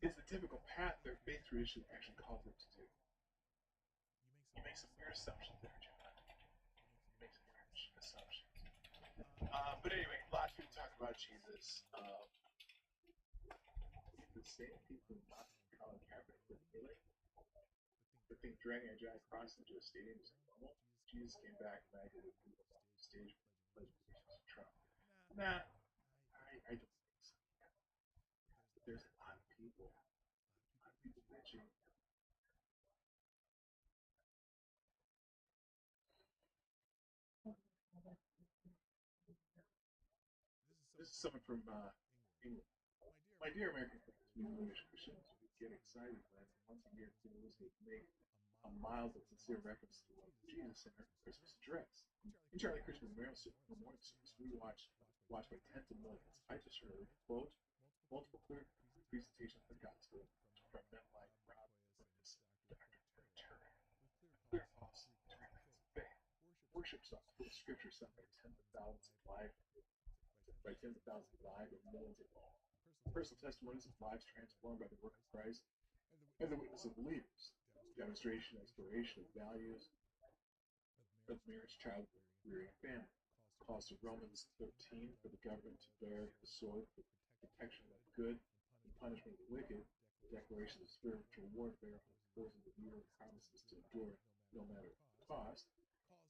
Speaker 1: is the typical path their faith tradition actually calls them to do. You make some weird assumptions there, John. You make some weird assumptions. But anyway, lots of people talk about Jesus. The same people who mock Colin Kaepernick with Miller, the thing dragging a giant cross into a stadium is normal. Jesus came back and acted with people on the stage with pledge allegiance to Trump. Nah, I don't think so. There's a lot of people bitching. This is someone from England. My dear American friends, we English Christians get excited when once a year families make a mild but sincere reference to the love of Jesus in our Christmas address. In Charlie Christmas Memorial Service, we watched by tens of millions. I just heard, quote, multiple clear presentations of the gospel from men like Rob Witness, Dr. Terry, clear false trends of faith. Worship songs full of scripture sung by tens of thousands of live and millions of all. Personal testimonies of lives transformed by the work of Christ and the witness of believers. Demonstration and exploration of values of marriage, child rearing, and family. Calls to Romans 13 for the government to bear the sword for protection of good and punishment of the wicked. Declaration of spiritual warfare on opposing the view of promises to endure no matter the cost.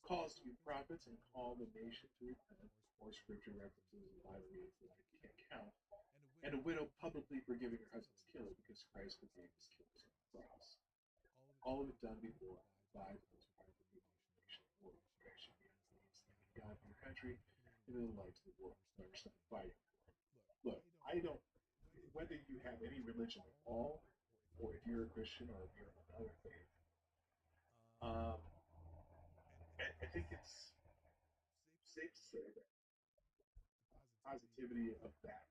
Speaker 1: Calls to be prophets and call the nation to repent. More scripture references and Bible readings that I can't count. And a widow publicly forgiving her husband's killer because Christ forgave his killers on the cross. All of it done before by the most powerful people in the nation of the world. Protection against things thanking God for your country and the light to the world. Start fighting. Look, I don't, whether you have any religion at all, or if you're a Christian or if you're of another faith, I think it's safe to say that positivity of that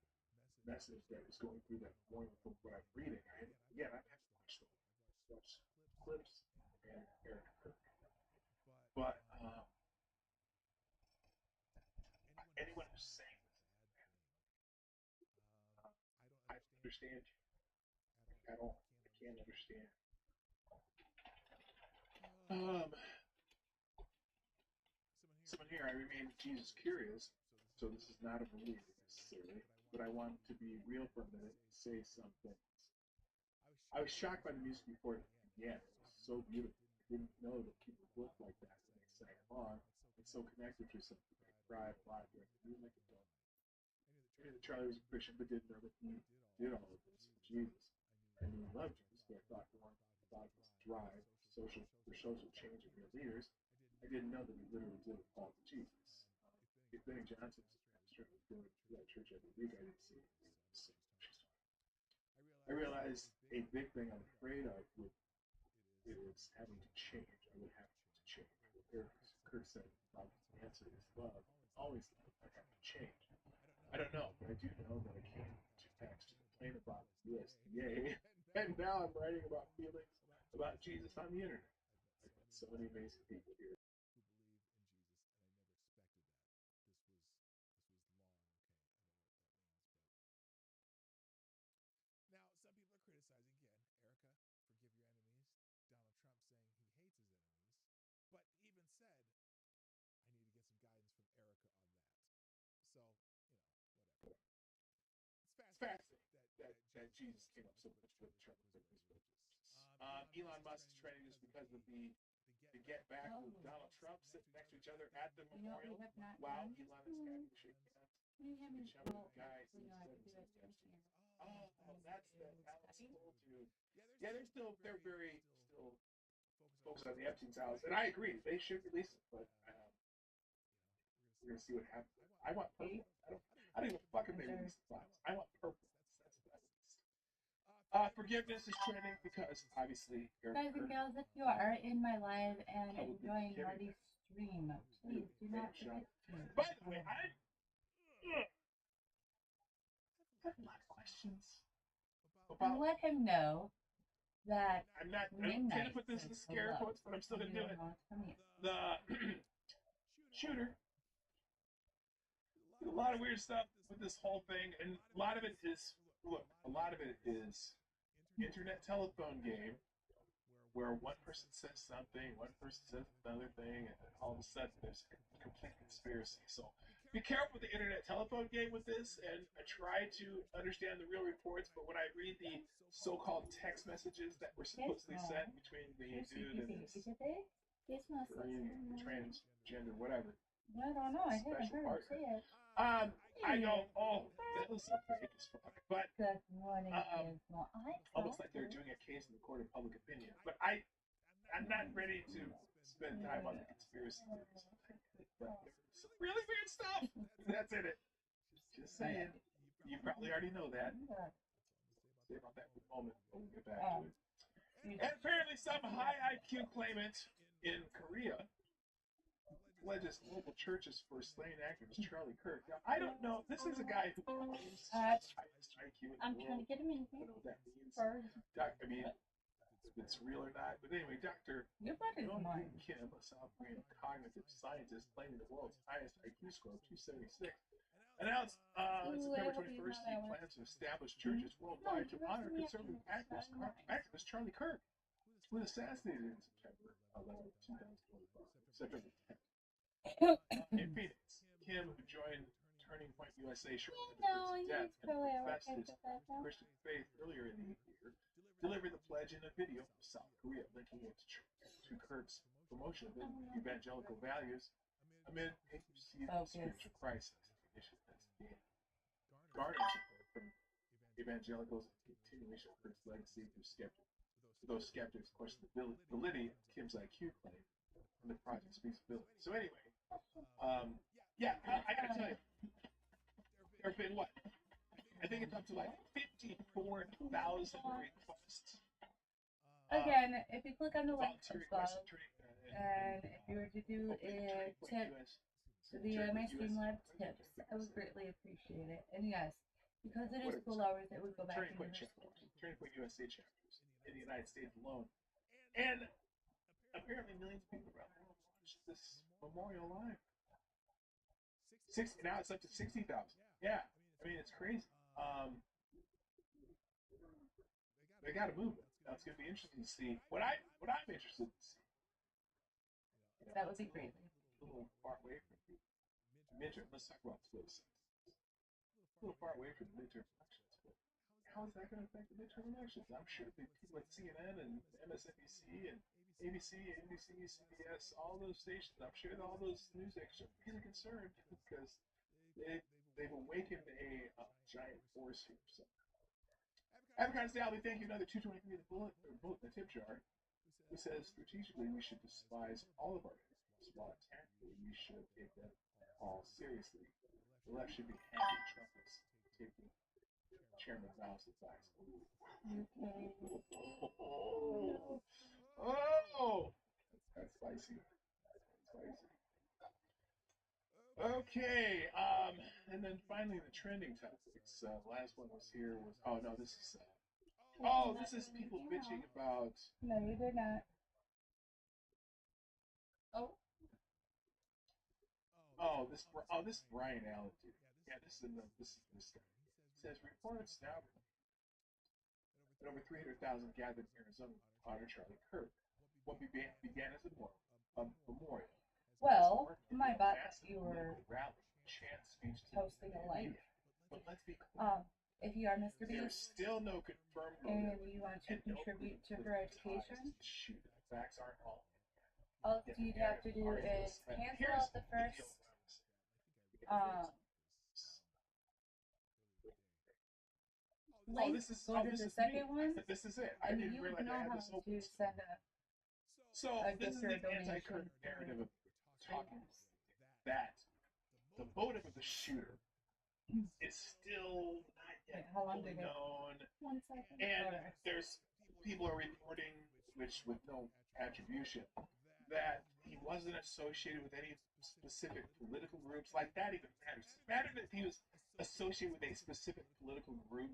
Speaker 1: message that was going through that morning from what I'm reading. And again, I haven't watched clips and Eric Kirk. But anyone who's saying this, I don't understand you at all. I can't understand. Someone here, I remain Jesus curious, so this is not a belief necessarily, but I want to be real for a minute and say some things. I was shocked by the music before it began. It was so beautiful. I didn't know that people looked like that when they sang along and so connected to something. I cried, laughed, read the music, and don't. knew that Charlie was a Christian, but didn't know that he did all of this for Jesus. I knew he loved Jesus, but I thought one thought of his drive for social change in your leaders. I didn't know that he literally did it all to Jesus. If Benny Johnson was certainly going to that church every week, I didn't see anything. I realized a big thing I'm afraid of is having to change. I would have to change. Kurt said, the answer is love. Always love. I have to change. I don't know, but I do know that I came to text to complain about the USDA, and now I'm writing about feelings about Jesus on the internet. I've met so many amazing people here. Fascinating that Jesus came up so much with Charlie Kirk's purpose. Elon Musk is trending just because of the get back with Donald Trump sitting next to each other at the memorial while Elon is having to shake hands. Whichever guy who said oh, that's the Alex Cole dude. Yeah, they're very still focused on the Epstein's house, and I agree they should release it, but we're gonna see what happens. I want purple. I don't even fucking they release the files. I want purple. That's forgiveness is trending because obviously
Speaker 2: guys and girls, if you are in my live and enjoying Marty's stream, please do not forget to.
Speaker 1: By the way, I have a lot of questions
Speaker 2: And let him know that
Speaker 1: I don't tend to put this in scare quotes, but I'm still gonna do it. The shooter did a lot of weird stuff with this whole thing, and a lot of it is internet telephone game where one person says something, one person says another thing, and then all of a sudden there's a complete conspiracy. So be careful with the internet telephone game with this, and I try to understand the real reports, but when I read the so-called text messages that were supposedly sent between the dude and this transgender whatever.
Speaker 2: I don't know. I haven't heard her say it.
Speaker 1: I go, oh, that was so fake as fuck. But almost like they're doing a case in the court of public opinion. But I'm not ready to spend time on the conspiracy theories. But there's some really weird stuff that's in it. Just saying. You probably already know that. Say about that for a moment. We'll get back to it. And apparently some high IQ claimant in Korea pledges local churches for slain activist Charlie Kirk. Now, I don't know. This is a guy who claims highest IQ in the
Speaker 2: I'm
Speaker 1: world.
Speaker 2: trying to get him in
Speaker 1: I
Speaker 2: here.
Speaker 1: don't know what that means. I mean, if it's real or not. But anyway, Dr. Kim, a South Korean cognitive scientist claiming the world's highest IQ score of 276, announced on September 21st he plans to establish churches worldwide to honor conservative activist Charlie Kirk, who was assassinated in September 11, 2024. September 10th. In Phoenix, Kim, who joined Turning Point USA shortly after his death and professed his Christian faith earlier in the year, delivered the pledge in a video from South Korea, linking it to Kirk's promotion of evangelical values amid a perceived spiritual crisis. That's being garnered support from evangelicals and continuation of Kirk's legacy through skeptics question the validity of Kim's IQ claim and the project's feasibility. So anyway, I gotta tell you, there have been what? I think it's up to like 54,000 requests.
Speaker 2: Again, if you click on the link above, and if you were to do a tip to the my Streamlab tips, I would greatly appreciate it. And yes, because it is school hours, it would go back to
Speaker 1: Turning Point USA chapters in the United States alone. And apparently millions of people around the world watch this memorial live. Now it's up to 60,000. Yeah, I mean it's crazy. They got to move it. That's going to be interesting to see. What I'm interested to see.
Speaker 2: That would be crazy.
Speaker 1: A little far away from the midterm. Let's talk about politics. A little far away from the midterm elections. But how is that going to affect the midterm elections? I'm sure the people at CNN and MSNBC and ABC, NBC, CBS, all those stations, I'm sure all those news anchors are really concerned because they've awakened a giant force here. So, Avocado Sally, thank you. Another 223 the bullet, the tip jar. Who says strategically we should despise all of our enemies, while tactically we should take them all seriously. The left should be handing trumpets, taking Chairman Mao's advice. Oh, that's spicy. Okay, and then finally the trending topics. Last one was here was this is people bitching about.
Speaker 2: No, you did not.
Speaker 1: This Brian Allen dude. Yeah, this guy. It says reports now that over 300,000 gathered in Arizona to honor Charlie Kirk. What began as a memorial.
Speaker 2: Well, my bad, you were
Speaker 1: rally, chant speech,
Speaker 2: posting a link.
Speaker 1: But let's be clear.
Speaker 2: If you are Mr.
Speaker 1: There's
Speaker 2: Beast
Speaker 1: still no confirmed
Speaker 2: and you want to contribute to her education,
Speaker 1: shoot, the facts aren't all.
Speaker 2: all you'd have to do is cancel out the first link, go to the second one,
Speaker 1: This is it. I
Speaker 2: and
Speaker 1: didn't
Speaker 2: you
Speaker 1: realize
Speaker 2: know
Speaker 1: I had
Speaker 2: how
Speaker 1: this
Speaker 2: to
Speaker 1: open.
Speaker 2: send a
Speaker 1: So this is
Speaker 2: gift or
Speaker 1: the
Speaker 2: a donation.
Speaker 1: anti-Kirk narrative of talking that the motive of the shooter is still not yet
Speaker 2: How long
Speaker 1: fully
Speaker 2: did it?
Speaker 1: known.
Speaker 2: 1 second.
Speaker 1: And
Speaker 2: Okay.
Speaker 1: there's people are reporting, which with no attribution, that he wasn't associated with any specific political groups. Like that even matters. It mattered that he was associated with a specific political group.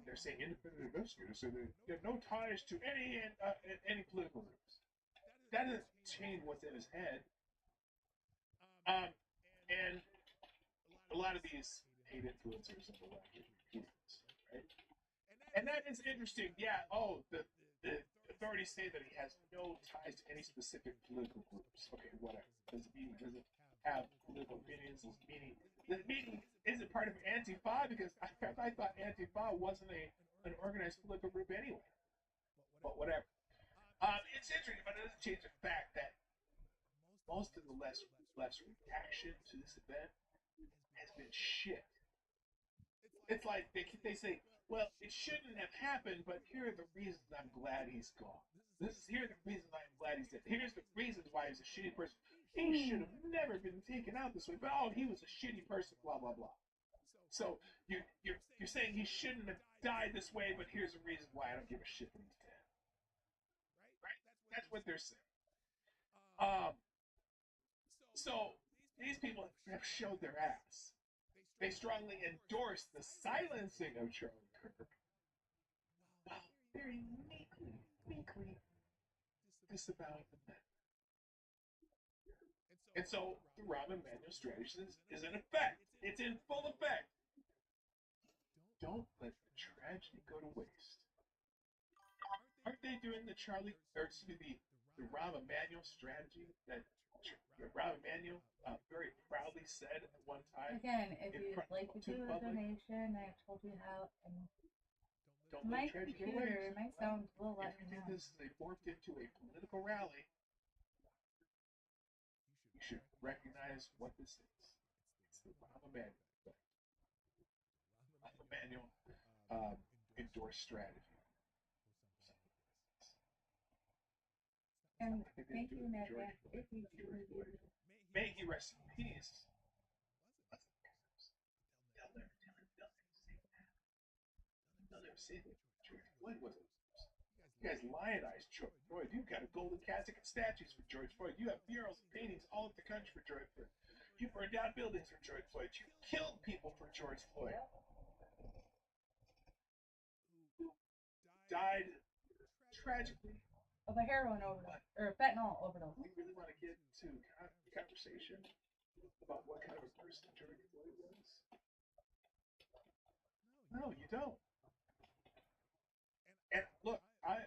Speaker 1: They're saying independent investigators, so they have no ties to any political groups. That doesn't change what's in his head. And a lot of these paid influencers and the like are repeating this, right? And that is interesting. Yeah. The authorities say that he has no ties to any specific political groups. Okay, whatever. Does it mean he doesn't have political opinions? Does it mean isn't part of Antifa? Because I thought Antifa wasn't an organized political group anyway. But whatever. It's interesting, but it doesn't change the fact that most of the left's reaction to this event has been shit. It's like they say, well, it shouldn't have happened, but here are the reasons I'm glad he's gone. Here are the reasons I'm glad he's dead. Here's the reasons why he's a shitty person. He should have never been taken out this way, but he was a shitty person, blah blah blah. So you're saying he shouldn't have died this way, but here's the reason why I don't give a shit that he's dead. Right? That's what they're saying. So these people have showed their ass. They strongly endorse the silencing of Charlie Kirk, while very meekly disavowing the men. And so the Rahm Emanuel strategy is in effect. It's in full effect. Don't let the tragedy go to waste. Aren't they doing the Rahm Emanuel strategy that Rahm Emanuel very proudly said at one time?
Speaker 2: Again, if you'd like to do a donation, I told you how. And
Speaker 1: don't
Speaker 2: my
Speaker 1: let tragedy go to
Speaker 2: computer,
Speaker 1: waste.
Speaker 2: my sound will let
Speaker 1: If you
Speaker 2: me
Speaker 1: think
Speaker 2: know.
Speaker 1: this is morphed into a political rally, you should recognize what this is. It's the Rahm Emanuel effect. Rahm Emanuel endorsed strategy.
Speaker 2: And thank you in advance if you truly do.
Speaker 1: May he rest in peace. They'll never say that George Floyd wasn't. You guys lionized George Floyd. You've got a golden casket and statues for George Floyd. You have murals and paintings all over the country for George Floyd. You burned down buildings for George Floyd. You killed people for George Floyd. Who died tragically
Speaker 2: Of a heroin overdose or a fentanyl overdose.
Speaker 1: we really want to get to conversation about what kind of a person George Floyd was? No, you don't. And look, I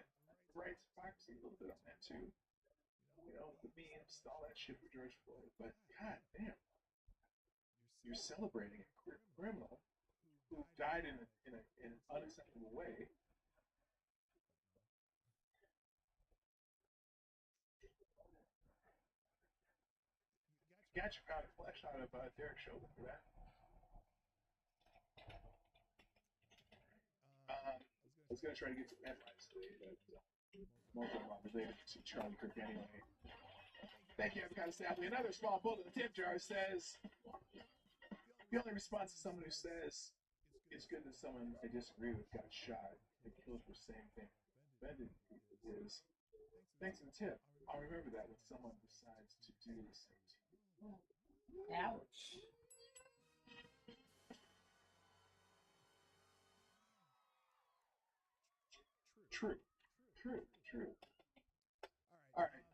Speaker 1: write hypocrisy a little bit on that too. You know, the memes, all that shit for George Floyd. But god damn, you're celebrating a criminal who died in an unacceptable way. Got your pound of flesh out of Derek Chauvin for that. was gonna try to get some headlines today, but most of them are related to Charlie Kirk anyway. Thank you, Avocado Staffley. Another small bullet in the tip jar says, the only response to someone who says it's good that someone I disagree with got shot and killed for saying things offended is, thanks for the tip. I'll remember that when someone decides to do the same to you.
Speaker 5: Ouch.
Speaker 1: True. All right.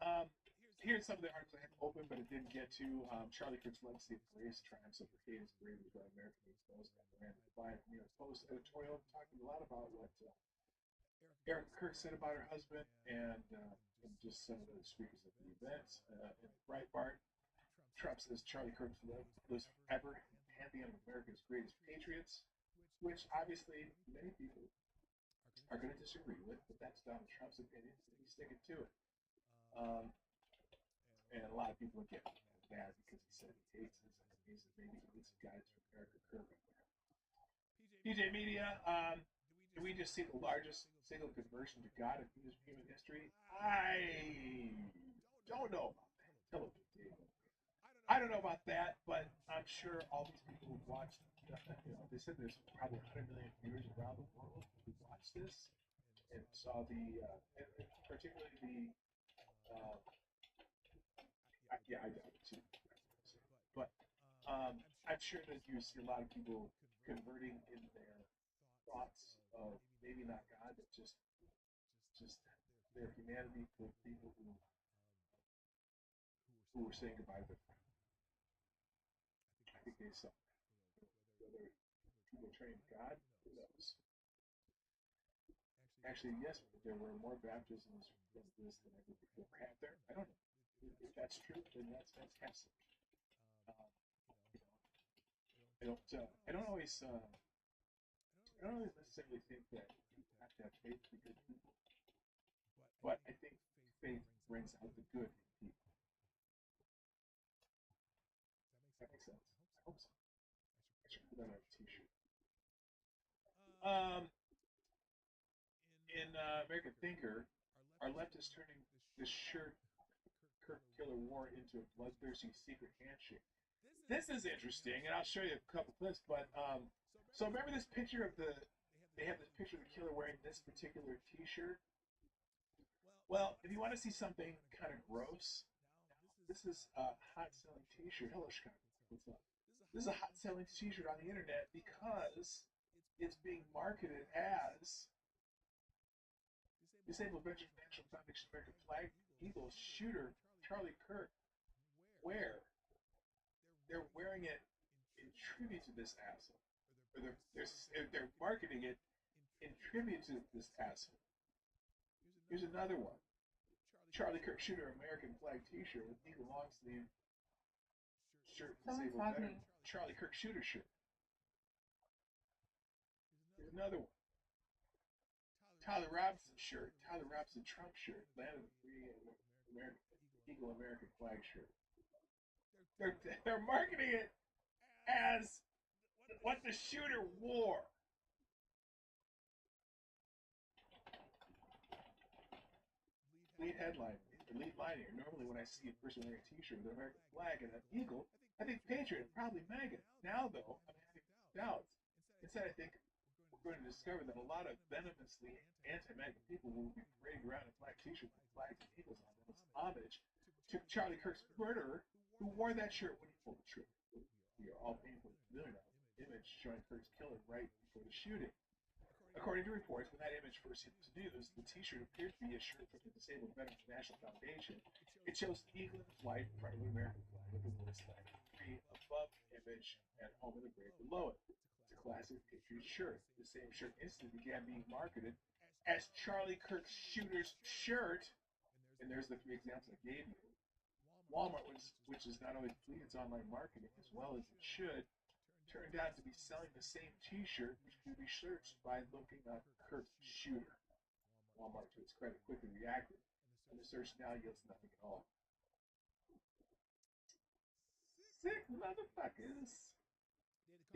Speaker 1: Here's some of the articles I had open, but it didn't get to. Charlie Kirk's legacy of grace, triumphs over hate, is brave with American exposed and Miranda Defiant. New York Post editorial talking a lot about what Eric Kirk said about her husband and just some of the speakers at the event. In Breitbart, Trump says Charlie Kirk lives forever in the pantheon of America's greatest patriots, which obviously many people are going to disagree with, but that's Donald Trump's opinion, and he's sticking to it. And a lot of people would get mad because he said he hates his enemies, and maybe he needs guidance from Eric Kirk right there. PJ Media, do we just see the largest single conversion to God in human history? I don't know about that. Hello, Dave. I don't know about that, but I'm sure all these people who watched, they said there's probably 100 million viewers around the world who watched this and saw particularly the, I doubt it too. But I'm sure that you see a lot of people converting in their thoughts of maybe not God, but just their humanity for people who were saying goodbye to their friends. I think they saw whether people trained God, who knows? Actually, yes, there were more baptisms from this than ever before. Had there? I don't know. If that's true, then that's fantastic. I don't always necessarily think that you have to have faith to be good people, but I think faith brings out the good in people. That makes sense. I hope so. I should put that on a t-shirt. In American Thinker, our left is turning the shirt Kirk Killer wore into a bloodthirsty secret handshake. This is interesting, and I'll show you a couple clips, but so remember this picture of they have this picture of the killer wearing this particular t-shirt? Well, if you want to see something kind of gross, this is a hot-selling t-shirt. Hello, Chicago. What's up? This is a hot-selling t-shirt on the internet because it's being marketed as Disabled Veteran National Foundation American Flag Eagle shooter Charlie Kirk wear. They're wearing it in tribute to this asshole. Or they're marketing it in tribute to this asshole. Here's another one. Charlie Kirk shooter American Flag t-shirt with eagle long sleeve shirt disabled veteran Charlie Kirk shooter shirt. Here's another one. Tyler Robinson shirt, Tyler Robinson Trump shirt, Land of the Free American Eagle American Flag shirt. They're marketing it as what the shooter wore. Lead headline, lead line here. Normally when I see a person wearing a t-shirt with an American flag and an eagle, I think Patriot, probably MAGA. Now though, I'm having doubts. Instead I think we're going to discover that a lot of venomously anti-MAGA people will be parading around in black t-shirts with flags and eagles on them as homage to Charlie Kirk's murderer, who wore that shirt when he pulled the trigger. We are all painfully familiar with the image showing Kirk's killer right before the shooting. According to reports, when that image first hit the news, the t-shirt appeared to be a shirt from the Disabled Veterans National Foundation. It shows the eagle in flight in front of the American flag with the words "Flag Free" above the image and "Home of the Brave" below it. It's a classic Patriot shirt. The same shirt instantly began being marketed as Charlie Kirk's shooter's shirt. And there's the three examples I gave you. Walmart, which is not only fleet its online marketing as well as it should, turned out to be selling the same t-shirt, which could be searched by looking up Kirk's shooter. Walmart, to its credit, quickly reacted, and the search now yields nothing at all. Sick motherfuckers.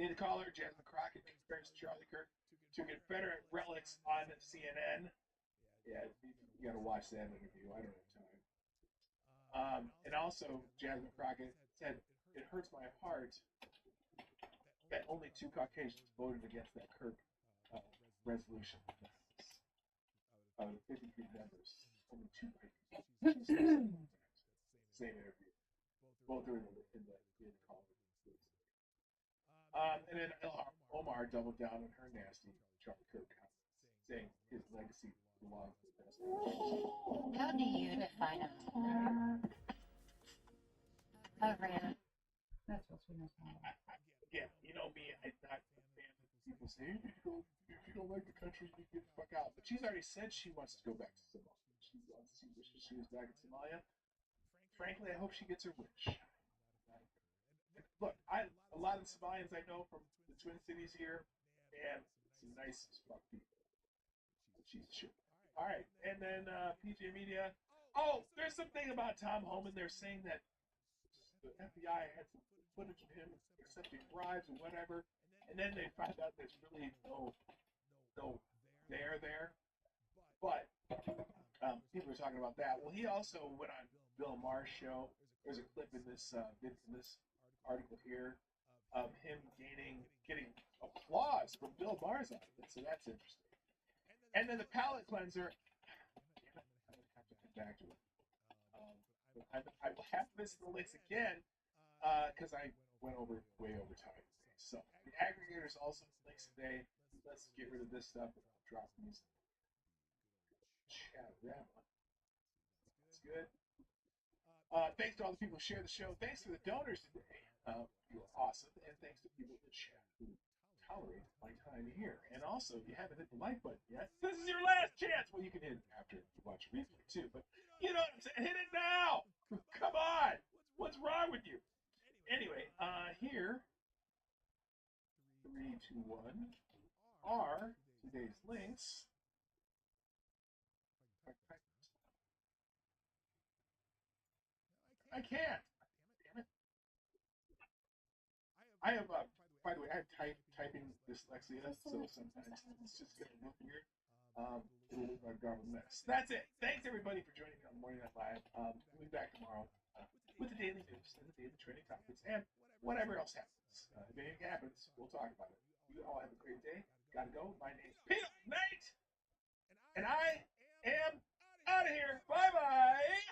Speaker 1: Dana Caller, Jasmine Crockett compares Charlie Kirk to Confederate relics on CNN. Yeah, you got to watch that interview. I don't have time. And also, Jasmine Crockett said, "It hurts my heart that only 2 Caucasians voted against that Kirk resolution. Out of 53 members, only 2 white people." Same interview. Both are in the college. And then Omar doubled down on her nasty Charlie Kirk comments, saying his legacy belongs to the best.
Speaker 8: How do you define a Rihanna?
Speaker 2: That's what's we know.
Speaker 1: Yeah, you know me, I'm not a fan of people saying, if you don't like the country, you get the fuck out. But she's already said she wants to go back to Somalia. She wishes she was back in Somalia. Frankly, I hope she gets her wish. Look, a lot of the Somalians I know from the Twin Cities here, and some nice as fuck people. She's shit. All right, and then PJ Media. Oh, there's something about Tom Homan. They're saying that the FBI had some footage of him accepting bribes or whatever, and then they found out there's really no there. But people are talking about that. Well, he also went on Bill Maher's show. There's a clip in this article here of him getting applause from Bill Maher's outfit, so that's interesting. And then the palate cleanser. Back to it. I will have this in the links again because I went way over time today. So the aggregators also links today. Let's get rid of this stuff and I'll drop these. Chaturama. That's good. Thanks to all the people who share the show. Thanks to the donors today. You are awesome. And thanks to people in the chat who tolerate my time here. And also, if you haven't hit the like button yet, this is your last chance. Well, you can hit it after you watch a replay too, but you know what I'm saying? Hit it now. Come on. What's wrong with you? Anyway, here, 3, 2, 1, are today's links. I can't. Damn it. I have, by the way, I have typing dyslexia, so sometimes it's just going to look weird. It'll look like a garbled mess. That's it. Thanks, everybody, for joining me on Morning Night Live. We'll be back tomorrow with the daily news and the daily trending topics and whatever else happens. If anything happens, we'll talk about it. You all have a great day. Gotta go. My name's Peanut Knight, and I am out of here. Bye-bye.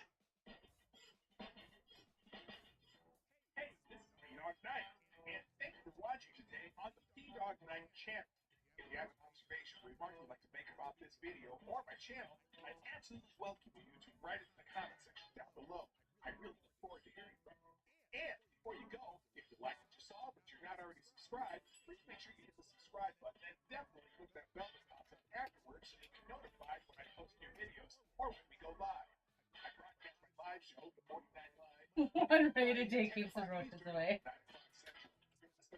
Speaker 1: Hey, this is P-Dog Night, and thank you for watching today on the P-Dog Night channel. If you have an observation or remark you'd like to make about this video or my channel, I absolutely welcome you to write it in the comment section down below. I really look forward to hearing from you. And before you go, if you like what you saw but you're not already subscribed, please make sure you hit the subscribe button and definitely click that bell that pops up afterwards so you can be notified when I post new videos or when we go live. I broadcast my live show, The Morning Night Live.
Speaker 2: One rated J keeps the roaches away.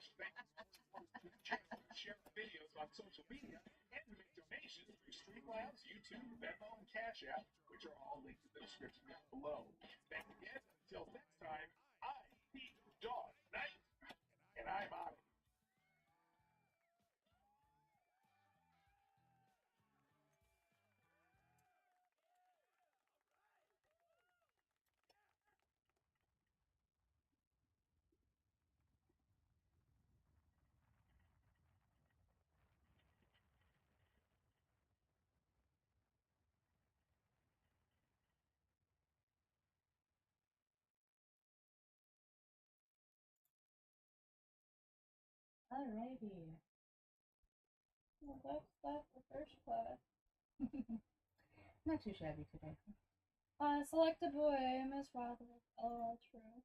Speaker 1: Special thank you to the channel who share the videos on social media and who make donations through Streamlabs, YouTube, Venmo, and Cash App, which are all linked in the description down below. Thanks again. Until next time, I'm P-Dog Knight, and I'm out.
Speaker 2: Alrighty. Well, that's that for first class. Not too shabby today. Select a boy, Mrz-Wild-Wolf. LOL, true.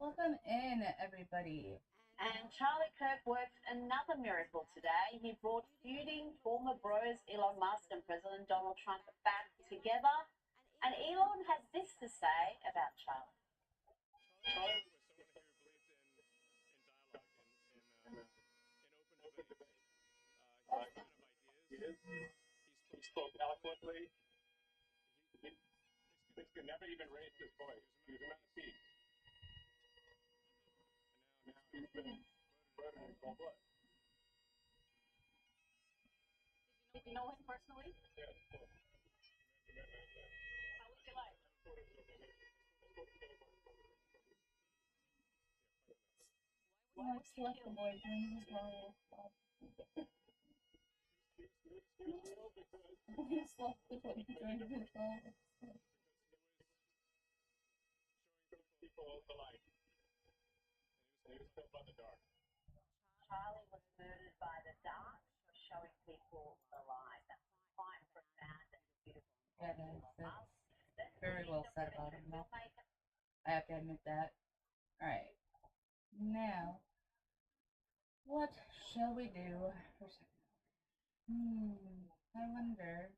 Speaker 2: Welcome in, everybody.
Speaker 8: And Charlie Kirk worked another miracle today. He brought feuding former bros Elon Musk and President Donald Trump back together. And Elon has this to say about Charlie.
Speaker 4: Charlie was someone who believed in dialogue and open debate. He was a man of ideas. He spoke eloquently. He could never even raise his voice. He was a man of peace. And now he's been murdered in cold blood.
Speaker 8: you know him personally? How was he like?
Speaker 2: Alex left the boy during his werewolf club. Alex left the boy during his werewolf club.
Speaker 8: Charlie was murdered by the dark, showing people the light. That's quite profound and beautiful.
Speaker 9: Yeah, that's very well said about him, though. I have to admit that. Alright. Now, what shall we do for second? I wonder.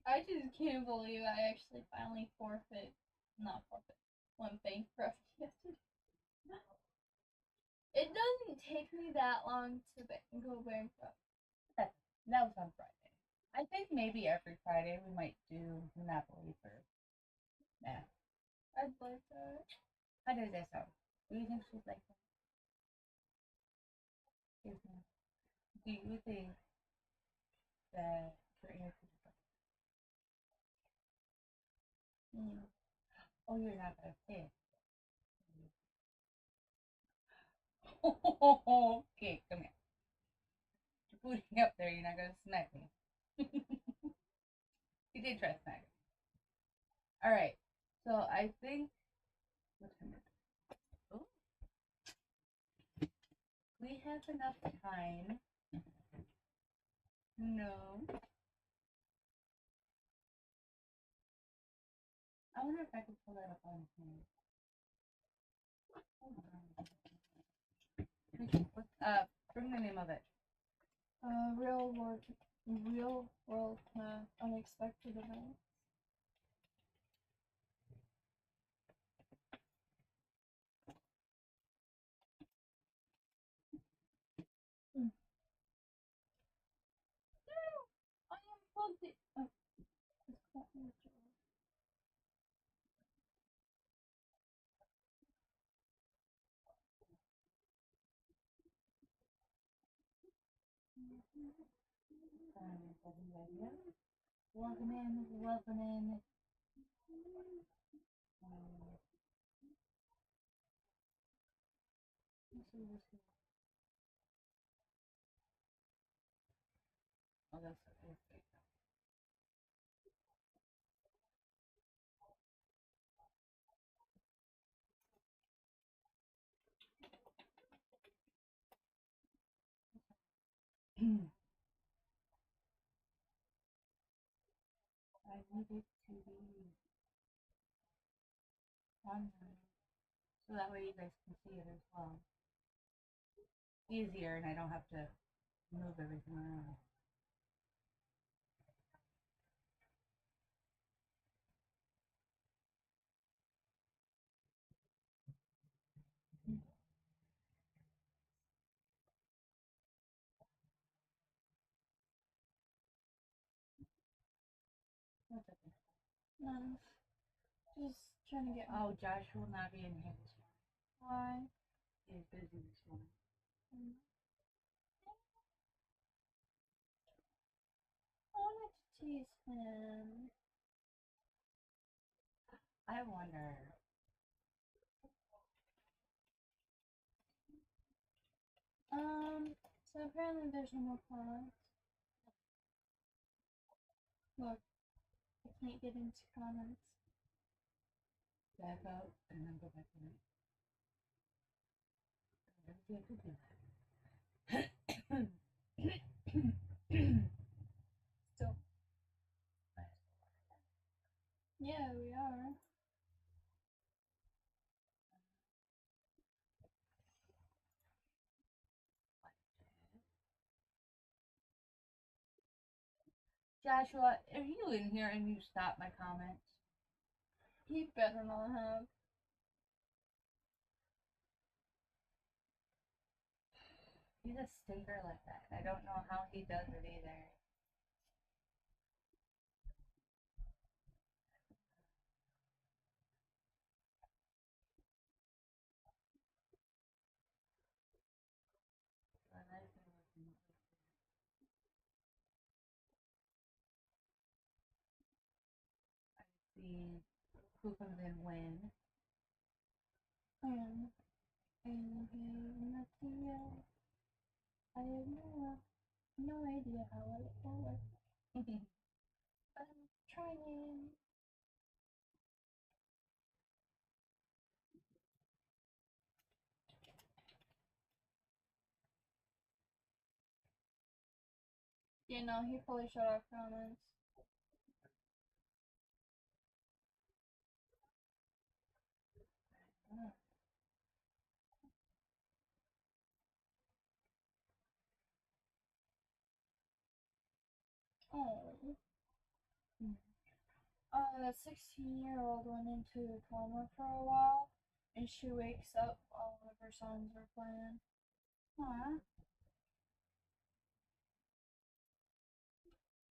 Speaker 2: I just can't believe I actually finally went bankrupt yesterday. It doesn't take me that long to go bankrupt.
Speaker 9: That was on Friday. I think maybe every Friday we might do Monopoly for math.
Speaker 2: I'd like that.
Speaker 9: How does that sound? Do you think she'd like that? Do you think that your answer is like, oh, you're not gonna say it. Okay, come here. You're booting up there, you're not gonna smack me. You did try to smack me. Alright, so I think what time is it? Oh. We have enough time. No. I wonder if I can pull that up on here. Bring the name of it.
Speaker 2: Real world unexpected events. No, I unplugged it. Oh, it's not my job.
Speaker 9: Welcome in. Oh, that's okay. I need it to be online, so that way you guys can see it as well. Easier, and I don't have to move everything around. What's up?
Speaker 2: No, just trying to get.
Speaker 9: Oh, Josh will not be in here this morning.
Speaker 2: Why?
Speaker 9: He's busy this morning.
Speaker 2: I wanted to tease him.
Speaker 9: I wonder.
Speaker 2: So apparently there's no more comments. Look, I can't get into comments.
Speaker 9: Back up and then go back in. You have to do that.
Speaker 2: Still. Yeah, we are.
Speaker 9: Joshua, are you in here and you stop my comments?
Speaker 2: He better not have.
Speaker 9: He's a stinker like that. I don't know how he does it either. see who comes in when.
Speaker 2: I have no idea how it will work. But I'm trying. You know, he probably shut off comments. Oh. That 16-year-old went into a coma for a while, and she wakes up while one of her songs are playing. Aww.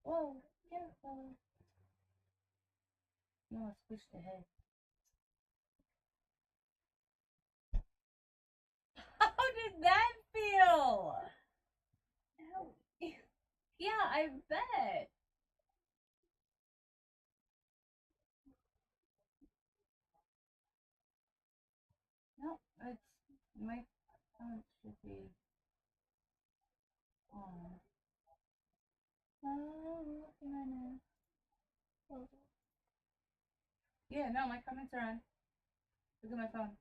Speaker 2: Whoa, careful.
Speaker 9: You almost squished the head. How did that feel? Yeah, I bet. No, it's my phone should be on.
Speaker 2: Oh, looking right now.
Speaker 9: Yeah, no, my comments are on. Look at my phone.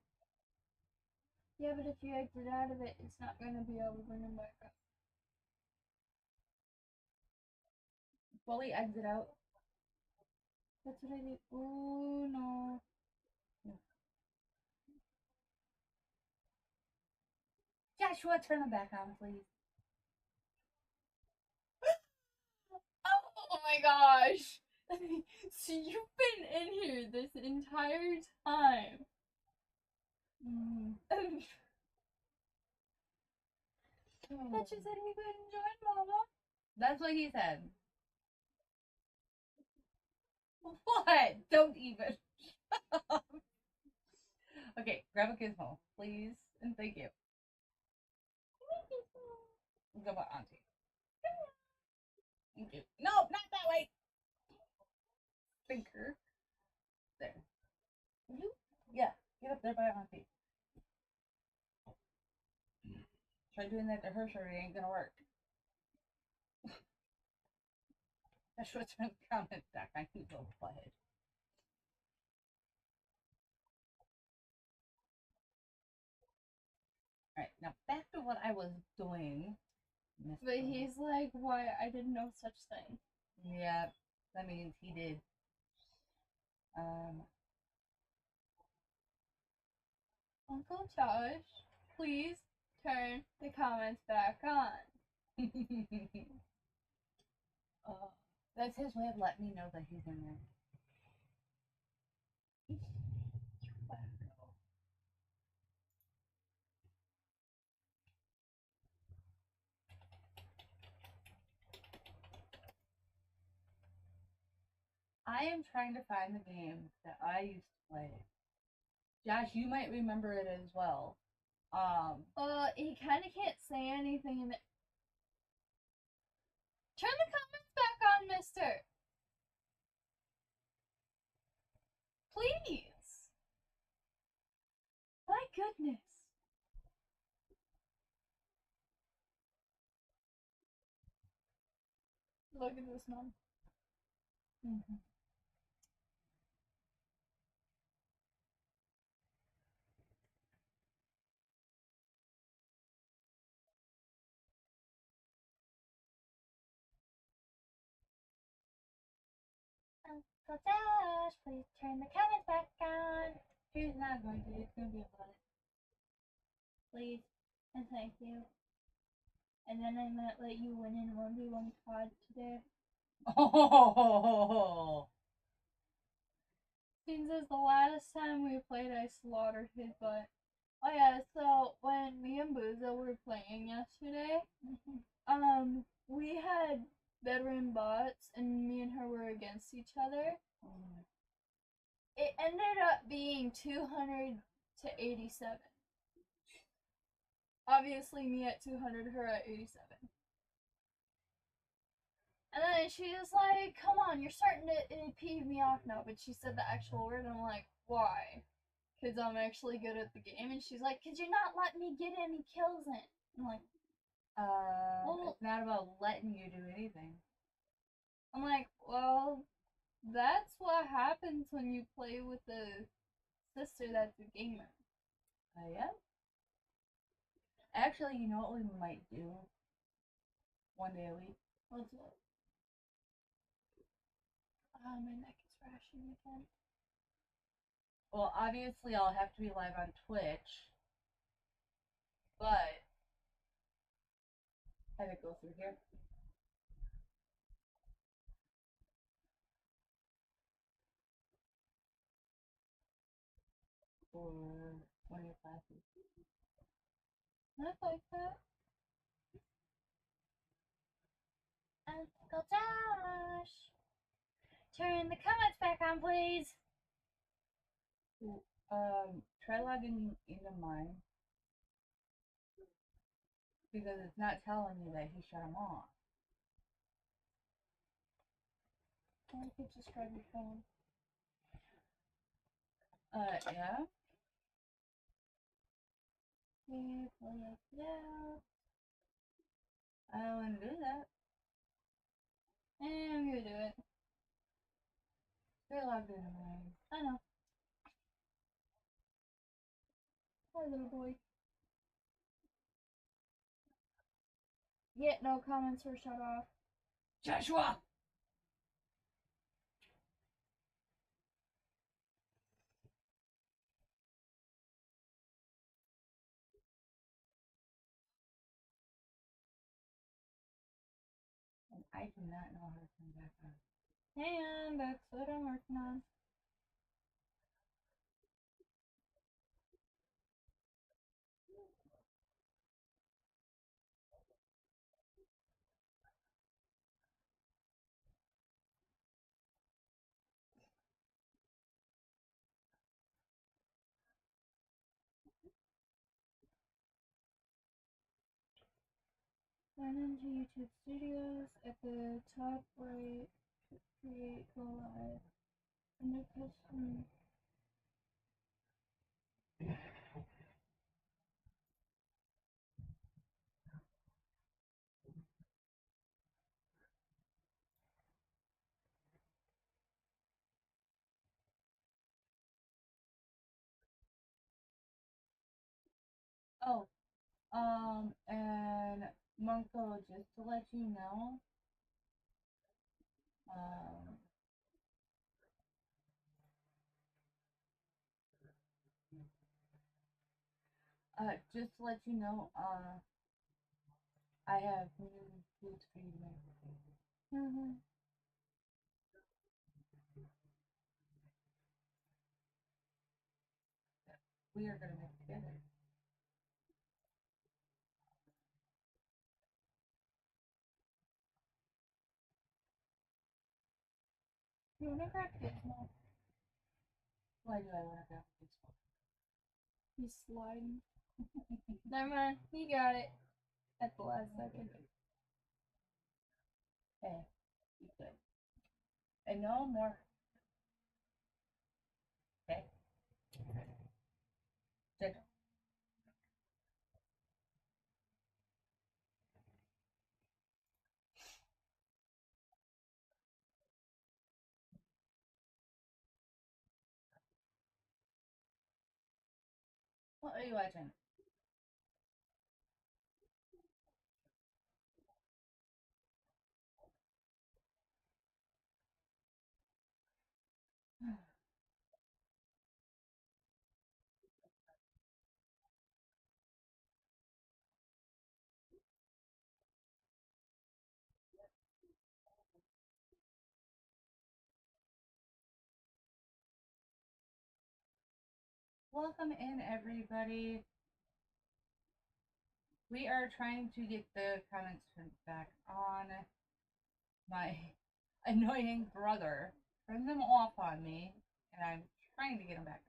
Speaker 2: Yeah, but if you exit out of it, it's not going to be able to bring them back up.
Speaker 9: Fully exit out.
Speaker 2: That's what I did. Oh, no.
Speaker 9: Joshua, turn them back on, please.
Speaker 2: Oh my gosh! So you've been in here this entire time. That you said he couldn't join, Mama.
Speaker 9: That's what he said. What? Don't even. Okay, grab a gizmo, please, and thank you. Go about auntie. Thank you. No, not that way. Finger. There. Yeah, get up there by auntie. Try doing that to her, sure it ain't gonna work. That's what's in the comment back. I need to go ahead. Alright, now back to what I was doing.
Speaker 2: But he's like, why? I didn't know such thing.
Speaker 9: Yeah, that means he did.
Speaker 2: Uncle Josh, please turn the comments back on.
Speaker 9: That's his way of letting me know that he's in there. I am trying to find the game that I used to play. Josh, you might remember it as well.
Speaker 2: He kind of can't say anything in it. Turn the comments back on, mister. Please. My goodness. Look at this, Mom. Uncle Josh, please turn the comments back on.
Speaker 9: He's not going to. It's going to be a bot.
Speaker 2: Please. And thank you. And then I might let you win in 1v1 COD today.
Speaker 9: Oh!
Speaker 2: Seems as the last time we played, I slaughtered his butt. Oh yeah, so when me and Booza were playing yesterday, we had veteran bots, and me and her were against each other. It ended up being 200 to 87. Obviously, me at 200, her at 87. And then she was like, come on, you're starting to pee me off now. But she said the actual word, and I'm like, why? Because I'm actually good at the game. And she's like, because you're not letting me get any kills in. I'm like, well,
Speaker 9: it's not about letting you do anything.
Speaker 2: I'm like, well, that's what happens when you play with a sister that's a gamer.
Speaker 9: Yeah? Actually, you know what we might do? One day a week.
Speaker 2: What's up? My neck is thrashing again.
Speaker 9: Well, obviously I'll have to be live on Twitch, but have it go through here. For one of your classes.
Speaker 2: I like that. Uncle Josh, turn the comments back on, please.
Speaker 9: Try logging into mine. Because it's not telling you that he shut him off.
Speaker 2: Or you could just grab your phone.
Speaker 9: Yeah.
Speaker 2: Okay, pull it out.
Speaker 9: I don't want to do that.
Speaker 2: And I'm gonna do it.
Speaker 9: Try logged into mine.
Speaker 2: I know. Hi, little boy. Yeah, no comments were shut off.
Speaker 9: Joshua! And I do not know how to turn back on.
Speaker 2: And that's what I'm working on. Sign into YouTube Studios at the top right. Create, go live. Under custom.
Speaker 9: Oh, and Monko, just to let you know, just to let you know, I have new foods for you to make. We are gonna make together.
Speaker 2: You wanna grab this now?
Speaker 9: Why do I want to grab this one?
Speaker 2: He's sliding. Never mind, he got it at the last second.
Speaker 9: Hey, you good. And no more. Okay. Sit. What are you watching? Welcome in, everybody. We are trying to get the comments turned back on. My annoying brother turned them off on me, and I'm trying to get them back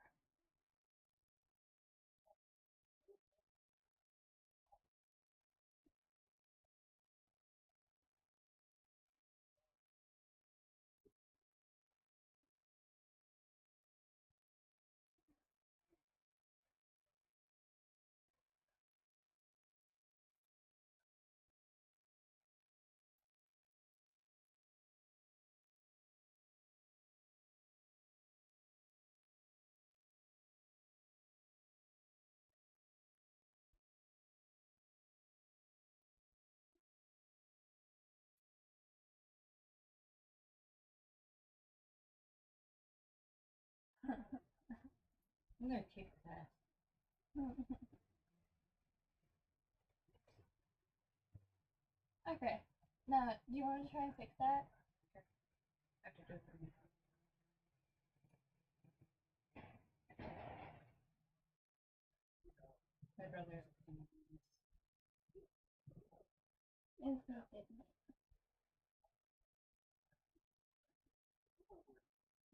Speaker 9: I'm gonna kick his ass.
Speaker 2: Okay. Now, do you want to try and fix that?
Speaker 9: I have to do it for me. My brother is a king.
Speaker 2: It's not it.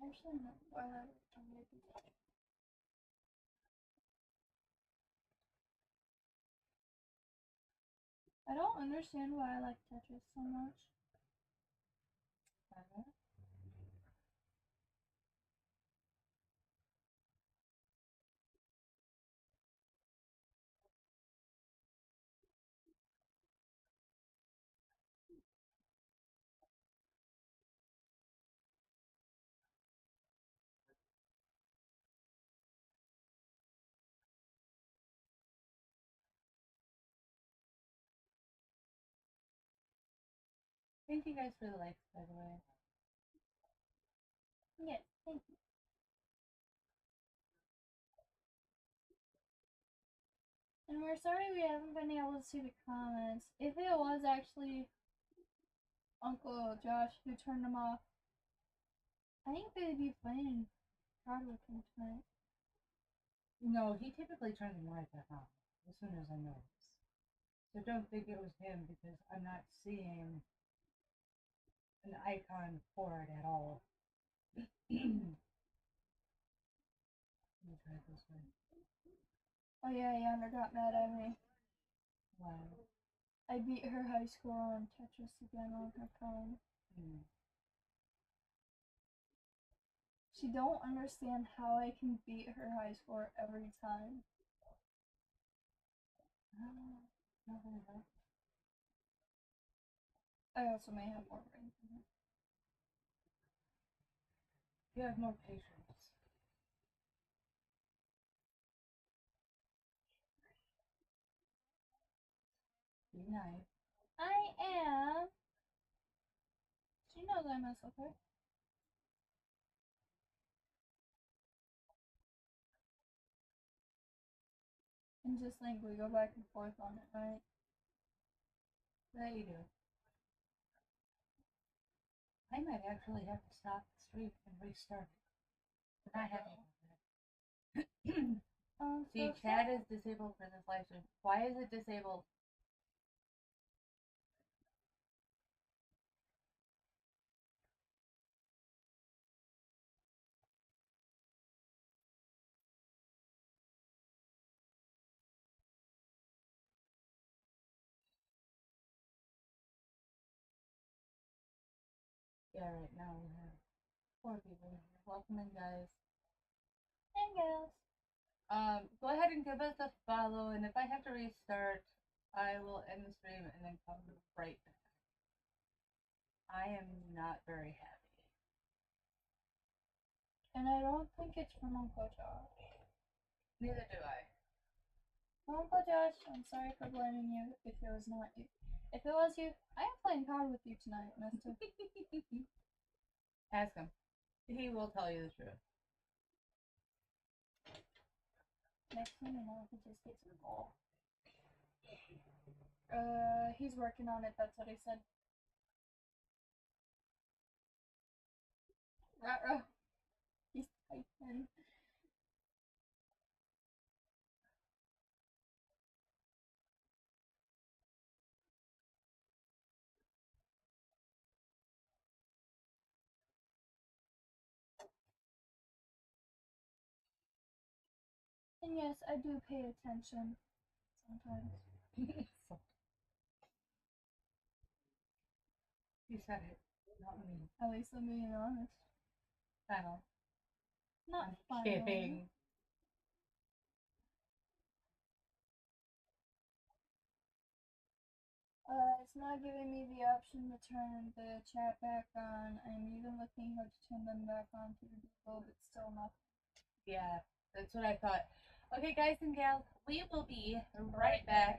Speaker 2: Actually, no. I don't understand why I like Tetris so much.
Speaker 9: Thank you guys for the likes, by the way.
Speaker 2: Yes, thank you. And we're sorry we haven't been able to see the comments. If it was actually Uncle Josh who turned them off, I think they'd be playing card with him tonight.
Speaker 9: No, he typically turns them right back on as soon as I notice. So don't think it was him because I'm not seeing an icon for it at all. Let me try it this way.
Speaker 2: Oh yeah, Yana got mad at me.
Speaker 9: Wow.
Speaker 2: I beat her high score on Tetris again on her phone. She don't understand how I can beat her high score every time. I also may have more brain than her.
Speaker 9: You have more patience. Be nice.
Speaker 2: I am. She knows I mess with her. And just think we go back and forth on it, right?
Speaker 9: That you do. I might actually have to stop the stream and restart it. I'm not happy about that. See, chat is disabled for this live stream. Why is it disabled? Yeah, right now we have 4 people here. Welcome in, guys.
Speaker 2: And girls.
Speaker 9: Go ahead and give us a follow, and if I have to restart, I will end the stream and then come right back. I am not very happy.
Speaker 2: And I don't think it's from Uncle Josh.
Speaker 9: Neither do I.
Speaker 2: Uncle Josh, I'm sorry for blaming you if it was not you. If it was you, I am playing card with you tonight, mister.
Speaker 9: Ask him. He will tell you the truth.
Speaker 2: Next thing you know, he just gets a call. He's working on it, that's what he said. Ruh-roh. He's typing. And yes, I do pay attention sometimes.
Speaker 9: You said it, not me.
Speaker 2: At least I'm being honest.
Speaker 9: I know.
Speaker 2: Not
Speaker 9: I'm kidding.
Speaker 2: It's not giving me the option to turn the chat back on. I'm even looking how to turn them back on through Google, but still not.
Speaker 9: Yeah, that's what I thought. Okay, guys and gals, we will be right back.